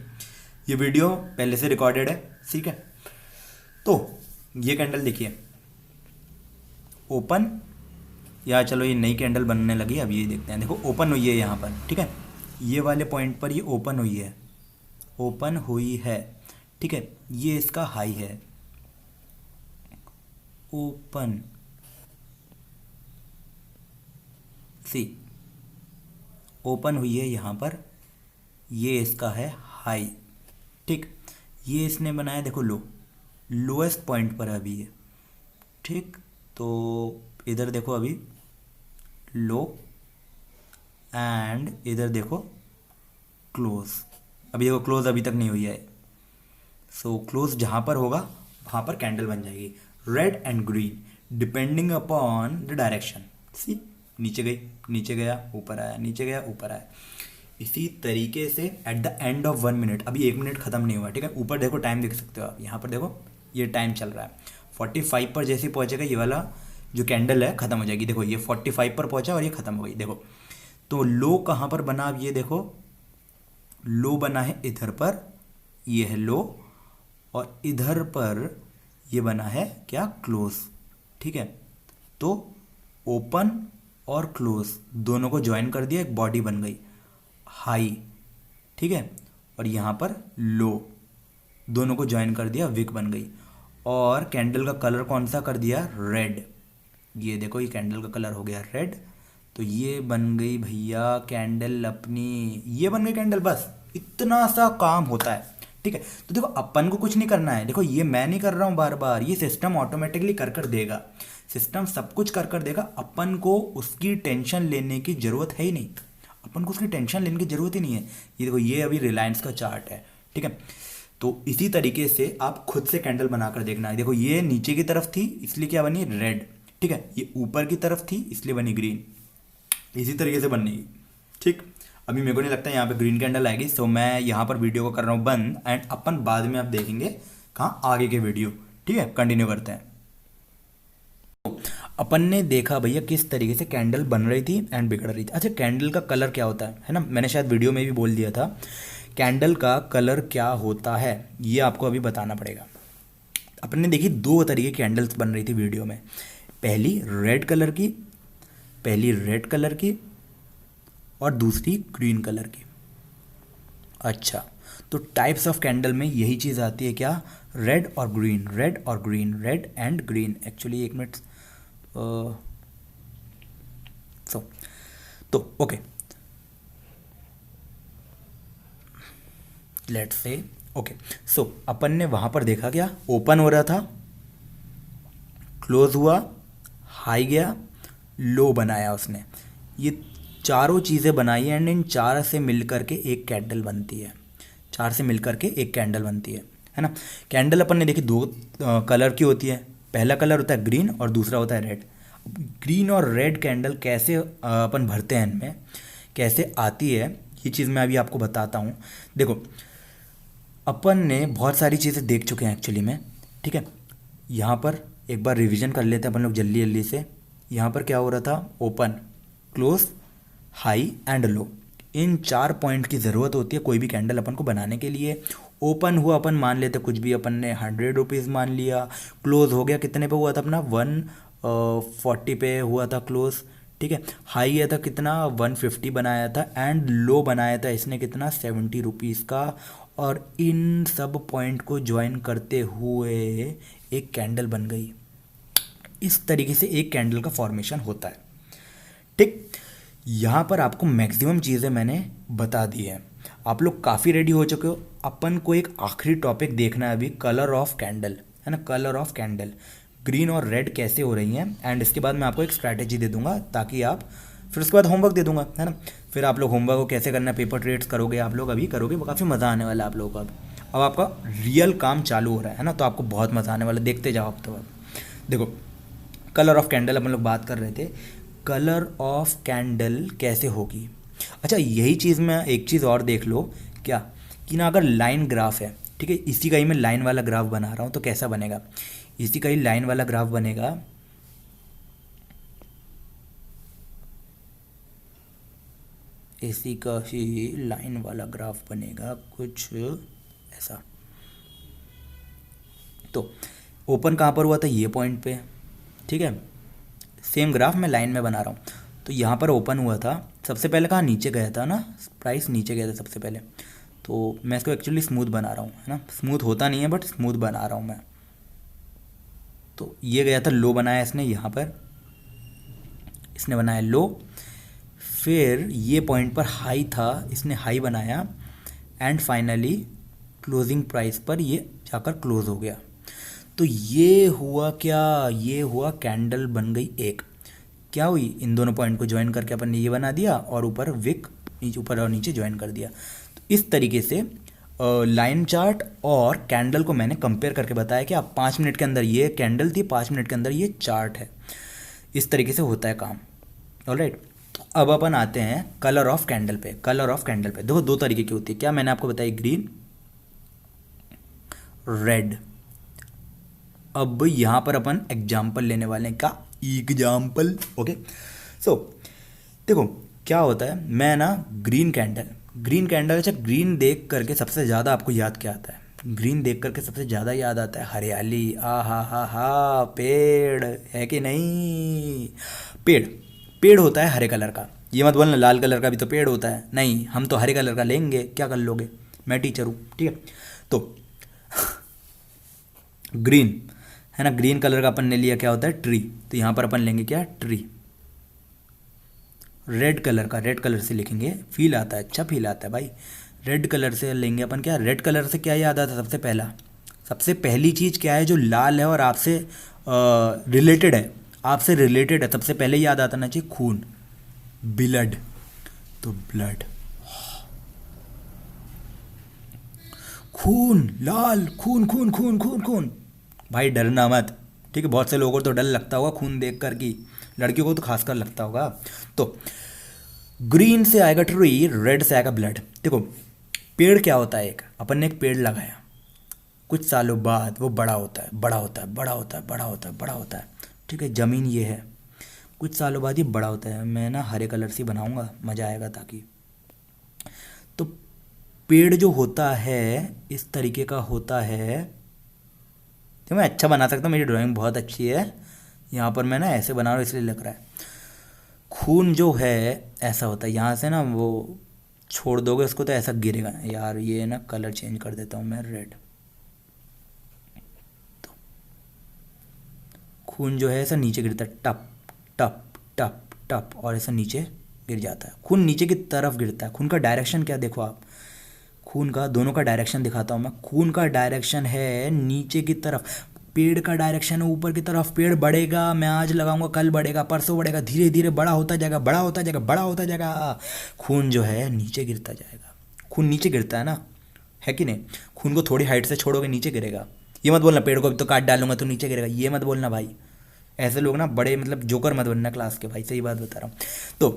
ये वीडियो पहले से रिकॉर्डेड है, ठीक है। तो ये कैंडल देखिए, ओपन, या चलो ये नई कैंडल बनने लगी, अब ये देखते हैं। देखो ओपन हुई है यहाँ पर, ठीक है, ये वाले पॉइंट पर ये ओपन हुई है, ओपन हुई है, ठीक है। ये इसका हाई है, ओपन, सी, ओपन हुई है यहाँ पर, ये इसका है हाई, ठीक। ये इसने बनाया देखो लो, लोएस्ट पॉइंट पर अभी है, ठीक। तो इधर देखो अभी लो, एंड इधर देखो क्लोज, अभी देखो क्लोज अभी तक नहीं हुई है। सो क्लोज जहाँ पर होगा वहाँ पर कैंडल बन जाएगी, red and green depending upon the direction. See, नीचे गई, नीचे गया, ऊपर आया, नीचे गया, ऊपर आया। इसी तरीके से at the end of 1 minute, अभी 1 मिनट खत्म नहीं हुआ, ठीक है। ऊपर देखो टाइम देख सकते हो आप, यहाँ पर देखो ये टाइम चल रहा है 45 पर। जैसे ही पहुँचेगा ये वाला जो कैंडल है खत्म हो जाएगी। देखो ये 45 पर पहुँचा और ये खत्म हो गई, देखो। तो लो कहाँ पर बना, अब ये देखो लो बना है इधर पर, ये है लो, और इधर पर ये बना है क्या, क्लोज, ठीक है। तो ओपन और क्लोज दोनों को ज्वाइन कर दिया, एक बॉडी बन गई हाई, ठीक है। और यहाँ पर लो, दोनों को ज्वाइन कर दिया, विक बन गई। और कैंडल का कलर कौन सा कर दिया, रेड। ये देखो ये कैंडल का कलर हो गया रेड। तो ये बन गई भैया कैंडल अपनी, ये बन गई कैंडल, बस इतना सा काम होता है, ठीक है। तो देखो अपन को कुछ नहीं करना है, देखो ये मैं नहीं कर रहा हूँ बार बार, ये सिस्टम ऑटोमेटिकली कर देगा, सिस्टम सब कुछ कर देगा, अपन को उसकी टेंशन लेने की जरूरत है ही नहीं। अपन को उसकी टेंशन लेने की ज़रूरत ही नहीं है। ये देखो, ये अभी रिलायंस का चार्ट है, ठीक है। तो इसी तरीके से आप खुद से कैंडल बनाकर देखना है। देखो, ये नीचे की तरफ थी इसलिए क्या बनी, रेड, ठीक है। ये ऊपर की तरफ थी इसलिए बनी ग्रीन। इसी तरीके से बननी, ठीक। अभी मेरे को नहीं लगता यहाँ पे ग्रीन कैंडल आएगी, सो मैं यहाँ पर वीडियो को कर रहा हूँ बंद, एंड अपन बाद में आप देखेंगे कहाँ आगे के वीडियो, ठीक है। कंटिन्यू करते हैं। तो अपन ने देखा भैया किस तरीके से कैंडल बन रही थी एंड बिगड़ रही थी। अच्छा, कैंडल का कलर क्या होता है ना, मैंने शायद वीडियो में भी बोल दिया था। कैंडल का कलर क्या होता है ये आपको अभी बताना पड़ेगा। अपन ने देखी दो तरीके की कैंडल्स बन रही थी वीडियो में, पहली रेड कलर की और दूसरी ग्रीन कलर की। अच्छा, तो टाइप्स ऑफ कैंडल में यही चीज़ आती है क्या, रेड और green, red and green. Actually एक मिनट, तो ओके, लेट्स से ओके। सो अपन ने वहाँ पर देखा क्या, ओपन हो रहा था, क्लोज हुआ, हाई गया, लो बनाया उसने। ये चारों चीज़ें बनाई एंड इन चार से मिलकर के एक कैंडल बनती है। है ना। कैंडल अपन ने देखी दो कलर की होती है। पहला कलर होता है ग्रीन और दूसरा होता है रेड। ग्रीन और रेड कैंडल कैसे अपन भरते हैं, इनमें कैसे आती है, ये चीज़ मैं अभी आपको बताता हूँ। देखो, अपन ने बहुत सारी चीज़ें देख चुके हैं एक्चुअली में, ठीक है। यहाँ पर एक बार रिवीजन कर लेते हैं अपन लोग जल्दी जल्दी से। यहाँ पर क्या हो रहा था, open, close, high and low. In 4 point की ज़रूरत होती है कोई भी कैंडल अपन को बनाने के लिए। ओपन हुआ, अपन मान लेते कुछ भी, अपन ने 100 रुपीज़ मान लिया। क्लोज हो गया, कितने पे हुआ था अपना, 140 पे हुआ था क्लोज, ठीक है। हाई है था कितना, 150 बनाया था, एंड लो बनाया था इसने कितना, 70 रुपीज़ का। और इन सब पॉइंट को ज्वाइन करते हुए एक कैंडल बन गई। इस तरीके से एक कैंडल का फॉर्मेशन होता है, ठीक। यहाँ पर आपको मैक्सिमम चीज़ें मैंने बता दी है, आप लोग काफ़ी रेडी हो चुके हो। अपन को एक आखिरी टॉपिक देखना है अभी, कलर ऑफ कैंडल, है ना। कलर ऑफ कैंडल ग्रीन और रेड कैसे हो रही हैं, एंड इसके बाद मैं आपको एक स्ट्रैटेजी दे दूंगा ताकि आप, फिर उसके बाद होमवर्क दे दूंगा, है ना। फिर आप लोग होमवर्क को कैसे करना है, पेपर ट्रेड्स करोगे आप लोग, अभी करोगे, काफ़ी मज़ा आने वाला है आप लोगों को। अब आपका रियल काम चालू हो रहा है ना, तो आपको बहुत मज़ा आने वाला है, देखते जाओ आप। तो अब देखो, कलर ऑफ कैंडल अपन लोग बात कर रहे थे, कलर ऑफ कैंडल कैसे होगी। अच्छा, यही चीज़ में एक चीज़ और देख लो क्या, कि ना अगर लाइन ग्राफ है, ठीक है, इसी का ही मैं लाइन वाला ग्राफ बना रहा हूँ, तो कैसा बनेगा, इसी का ही लाइन वाला ग्राफ बनेगा। इसी का ही लाइन वाला ग्राफ बनेगा कुछ ऐसा। तो ओपन कहाँ पर हुआ था, ये पॉइंट पे, ठीक है। सेम ग्राफ मैं लाइन में बना रहा हूँ। तो यहाँ पर ओपन हुआ था, सबसे पहले कहाँ, नीचे गया था ना, प्राइस नीचे गया था सबसे पहले। तो मैं इसको एक्चुअली स्मूथ बना रहा हूँ, है ना। स्मूथ होता नहीं है बट स्मूथ बना रहा हूँ मैं। तो ये गया था, लो बनाया इसने, यहाँ पर इसने बनाया लो। फिर ये पॉइंट पर हाई था, इसने हाई बनाया, एंड फाइनली क्लोजिंग प्राइस पर ये जाकर क्लोज हो गया। तो ये हुआ क्या, ये हुआ कैंडल बन गई एक। क्या हुई, इन दोनों पॉइंट को ज्वाइन करके अपन ने ये बना दिया, और ऊपर विक, ऊपर और नीचे ज्वाइन कर दिया। तो इस तरीके से लाइन चार्ट और कैंडल को मैंने कंपेयर करके बताया कि आप 5 मिनट के अंदर ये कैंडल थी, 5 मिनट के अंदर ये चार्ट है। इस तरीके से होता है काम, ऑलराइट। अब अपन आते हैं कलर ऑफ कैंडल पे। कलर ऑफ कैंडल पे देखो, दो तरीके की होती है, क्या मैंने आपको बताई, ग्रीन, रेड। अब यहाँ पर अपन एग्जाम्पल लेने वाले हैं, का एग्जाम्पल, ओके। सो देखो क्या होता है, मैं ना ग्रीन कैंडल, अच्छा ग्रीन देख करके सबसे ज़्यादा आपको याद क्या आता है, ग्रीन देख करके सबसे ज़्यादा याद आता है हरियाली, आ हा, पेड़ है कि नहीं, पेड़ होता है हरे कलर का। ये मत बोलना लाल कलर का भी तो पेड़ होता है, नहीं, हम तो हरे कलर का लेंगे, क्या कर लोगे, मैं टीचर हूँ, ठीक है। तो ग्रीन है ना, ग्रीन कलर का अपन ने लिया, क्या होता है, ट्री। तो यहाँ पर अपन लेंगे क्या, ट्री। रेड कलर से लिखेंगे, फील आता है, अच्छा फील आता है भाई। रेड कलर से लेंगे अपन क्या, रेड कलर से क्या याद आता है, सबसे पहली चीज़ क्या है जो लाल है और आपसे रिलेटेड है, सबसे पहले याद आता ना चाहिए, खून, ब्लड। तो ब्लड, खून, लाल खून खून खून खून खून। भाई डरना मत, ठीक है। बहुत से लोगों को तो डर लगता होगा खून देख कर की, लड़कियों को तो खासकर लगता होगा। तो ग्रीन से आएगा ट्री, रेड से आएगा ब्लड। देखो पेड़ क्या होता है, एक अपन ने एक पेड़ लगाया, कुछ सालों बाद वो बड़ा होता है, बड़ा होता है, बड़ा होता है, बड़ा होता है, बड़ा होता है, ठीक है। ज़मीन ये है, कुछ सालों बाद ये बड़ा होता है। मैं ना हरे कलर से बनाऊंगा, मज़ा आएगा ताकि। तो पेड़ जो होता है इस तरीके का होता है। तो मैं अच्छा बना सकता हूँ, मेरी ड्राइंग बहुत अच्छी है। यहाँ पर मैं ना ऐसे बना रहा हूँ इसलिए लग रहा है। खून जो है ऐसा होता है, यहाँ से ना वो छोड़ दोगे उसको तो ऐसा गिरेगा यार। ये ना कलर चेंज कर देता हूँ मैं, रेड। तो खून जो है ऐसा नीचे गिरता है, टप टप टप टप, और ऐसा नीचे गिर जाता है। खून नीचे की तरफ गिरता है। खून का डायरेक्शन क्या, देखो आप, खून का दोनों का डायरेक्शन दिखाता हूँ मैं। खून का डायरेक्शन है नीचे की तरफ, पेड़ का डायरेक्शन है ऊपर की तरफ। पेड़ बढ़ेगा, मैं आज लगाऊंगा कल बढ़ेगा, परसों बढ़ेगा, धीरे धीरे बड़ा होता जाएगा, बड़ा होता जाएगा, बड़ा होता जाएगा। खून जो है नीचे गिरता जाएगा। खून नीचे गिरता है ना, है कि नहीं। खून को थोड़ी हाइट से छोड़ोगे नीचे गिरेगा। ये मत बोलना पेड़ को अभी तो काट डालूंगा तो नीचे गिरेगा, ये मत बोलना भाई। ऐसे लोग ना बड़े मतलब जोकर मत बनना क्लास के भाई, सही बात बता रहा हूँ। तो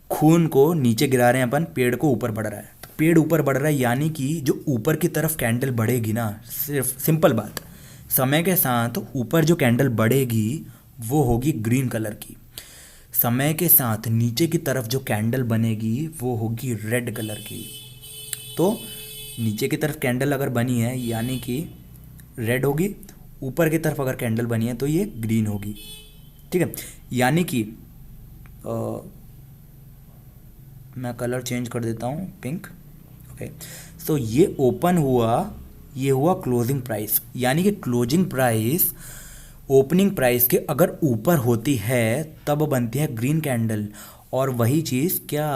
खून को नीचे गिरा रहे हैं अपन, पेड़ को ऊपर बढ़ रहा है। तो पेड़ ऊपर बढ़ रहा है यानी कि जो ऊपर की तरफ कैंडल बढ़ेगी ना, सिर्फ सिंपल बात, समय के साथ ऊपर जो कैंडल बढ़ेगी वो होगी ग्रीन कलर की। समय के साथ नीचे की तरफ जो कैंडल बनेगी वो होगी रेड कलर की। तो नीचे की तरफ कैंडल अगर बनी है यानी कि रेड होगी, ऊपर की तरफ अगर कैंडल बनी है तो ये ग्रीन होगी, ठीक है। यानी कि मैं कलर चेंज कर देता हूँ, पिंक, ओके। सो ये ओपन हुआ, ये हुआ क्लोजिंग प्राइस, यानी कि क्लोजिंग प्राइस ओपनिंग प्राइस के अगर ऊपर होती है तब बनती है ग्रीन कैंडल, और वही चीज़ क्या,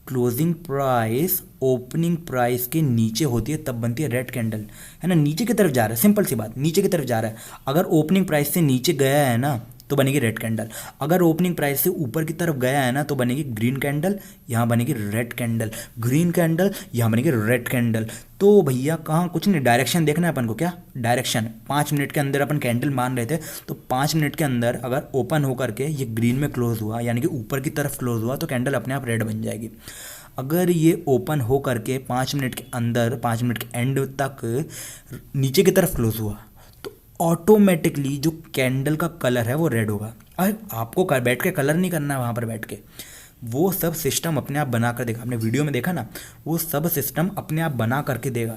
क्लोजिंग प्राइस ओपनिंग प्राइस के नीचे होती है तब बनती है रेड कैंडल, है ना। नीचे की तरफ जा रहा है, सिंपल सी बात, नीचे की तरफ जा रहा है। अगर ओपनिंग प्राइस से नीचे गया है ना तो बनेगी रेड कैंडल, अगर ओपनिंग प्राइस से ऊपर की तरफ गया है ना तो बनेगी ग्रीन कैंडल, यहाँ बनेगी रेड कैंडल, ग्रीन कैंडल, यहाँ बनेगी रेड कैंडल। तो भैया कहाँ, कुछ नहीं, डायरेक्शन देखना है अपन को। क्या डायरेक्शन, 5 मिनट के अंदर अपन कैंडल मान रहे थे, तो 5 मिनट के अंदर अगर ओपन होकर के ये ग्रीन में क्लोज हुआ यानी कि ऊपर की तरफ क्लोज हुआ तो कैंडल अपने आप रेड बन जाएगी। अगर ये ओपन हो करके 5 मिनट के अंदर, 5 मिनट के एंड तक नीचे की तरफ क्लोज हुआ तो ऑटोमेटिकली जो कैंडल का कलर है वो रेड होगा। अरे आपको बैठ के कलर नहीं करना है वहाँ पर बैठ के, वो सब सिस्टम अपने आप बना कर देगा। आपने वीडियो में देखा ना, वो सब सिस्टम अपने आप बना करके देगा।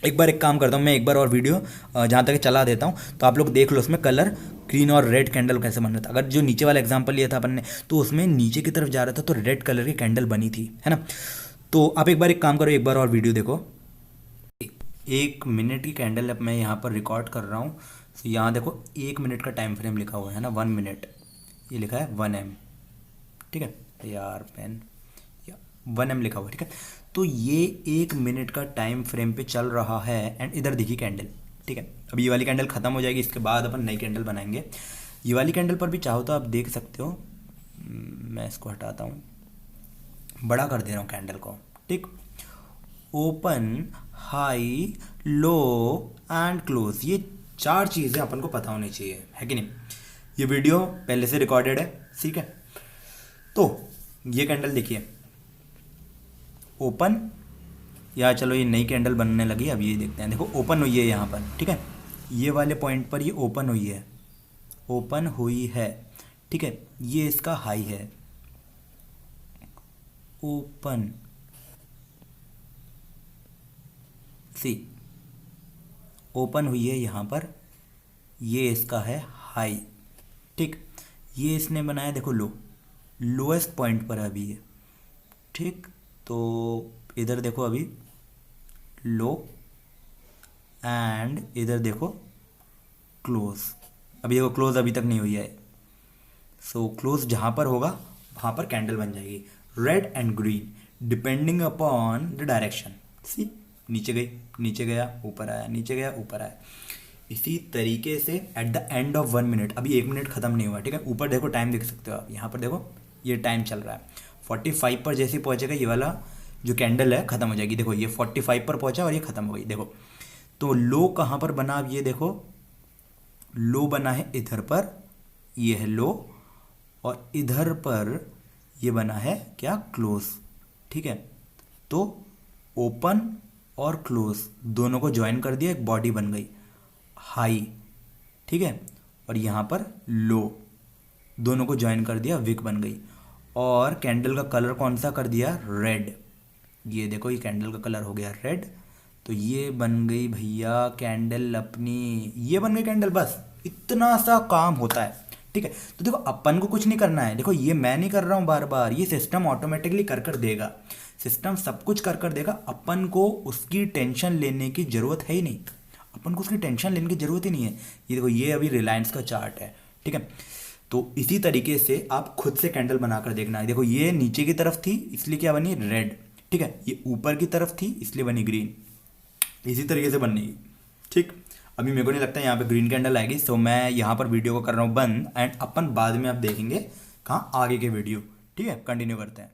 एक बार एक काम करता हूँ मैं, एक बार और वीडियो जहाँ तक चला देता हूँ तो आप लोग देख लो उसमें कलर ग्रीन और रेड कैंडल कैसे बन रहा था। अगर जो नीचे वाला एग्जांपल लिया था अपन ने तो उसमें नीचे की तरफ जा रहा था तो रेड कलर की कैंडल बनी थी, है ना। तो आप एक बार एक काम करो, एक बार और वीडियो देखो। 1 मिनट की कैंडल अब मैं यहाँ पर रिकॉर्ड कर रहा हूँ। तो यहाँ देखो 1 मिनट का टाइम फ्रेम लिखा हुआ है ना, 1 मिनट, ये लिखा है 1M, ठीक है यार पेन, 1M लिखा हुआ है, ठीक है। तो ये 1 मिनट का टाइम फ्रेम पे चल रहा है एंड इधर देखिए कैंडल, ठीक है। अब ये वाली कैंडल ख़त्म हो जाएगी, इसके बाद अपन नई कैंडल बनाएंगे। ये वाली कैंडल पर भी चाहो तो आप देख सकते हो, मैं इसको हटाता हूँ, बड़ा कर दे रहा हूँ कैंडल को, ठीक। Open, high, low and close, ये 4 चीज़ें अपन को पता होनी चाहिए, है कि नहीं। ये वीडियो पहले से रिकॉर्डेड है, ठीक है। तो ये कैंडल देखिए ओपन, या चलो ये नई कैंडल बनने लगी, अब ये देखते हैं। देखो ओपन हुई है यहाँ पर, ठीक है, ये वाले पॉइंट पर ये ओपन हुई है, ओपन हुई है, ठीक है। ये इसका हाई है, ओपन, सी ओपन हुई है यहाँ पर, ये इसका है हाई, ठीक। ये इसने बनाया देखो लो, लोएस्ट पॉइंट पर अभी है, ठीक। तो इधर देखो अभी लो एंड इधर देखो क्लोज, अभी देखो क्लोज अभी तक नहीं हुई है। सो क्लोज जहाँ पर होगा वहाँ पर कैंडल बन जाएगी red and green depending upon the direction. See नीचे गई, नीचे गया, ऊपर आया, नीचे गया, ऊपर आया। इसी तरीके से at the end of 1 minute, अभी 1 मिनट खत्म नहीं हुआ, ठीक है। ऊपर देखो टाइम देख सकते हो आप, यहाँ पर देखो ये टाइम चल रहा है 45 पर जैसे ही पहुंचेगा ये वाला जो कैंडल है खत्म हो जाएगी। देखो ये 45 पर पहुंचा और ये खत्म हो गई। देखो तो लो कहाँ पर बना, अब ये देखो लो बना है इधर पर, ये है लो, और इधर पर ये बना है क्या, क्लोज। ठीक है, तो ओपन और क्लोज दोनों को ज्वाइन कर दिया, एक बॉडी बन गई हाई। ठीक है, और यहाँ पर लो, दोनों को ज्वाइन कर दिया, विक बन गई। और कैंडल का कलर कौन सा कर दिया, रेड। ये देखो ये कैंडल का कलर हो गया रेड। तो ये बन गई भैया कैंडल अपनी, ये बन गई कैंडल। बस इतना सा काम होता है। ठीक है, तो देखो अपन को कुछ नहीं करना है। देखो ये मैं नहीं कर रहा हूँ बार बार, ये सिस्टम ऑटोमेटिकली कर कर देगा। सिस्टम सब कुछ कर कर देगा, अपन को उसकी टेंशन लेने की जरूरत है ही नहीं। अपन को उसकी टेंशन लेने की जरूरत ही नहीं है। ये देखो ये अभी रिलायंस का चार्ट है। ठीक है, तो इसी तरीके से आप खुद से कैंडल बनाकर देखना है। देखो ये नीचे की तरफ थी इसलिए क्या बनी, रेड। ठीक है, ये ऊपर की तरफ थी इसलिए बनी ग्रीन। इसी तरीके से बननी। ठीक, अभी मेरे को नहीं लगता यहाँ पे ग्रीन कैंडल आएगी, सो मैं यहाँ पर वीडियो को कर रहा हूँ बंद, एंड अपन बाद में आप देखेंगे कहाँ आगे के वीडियो। ठीक है, कंटिन्यू करते हैं।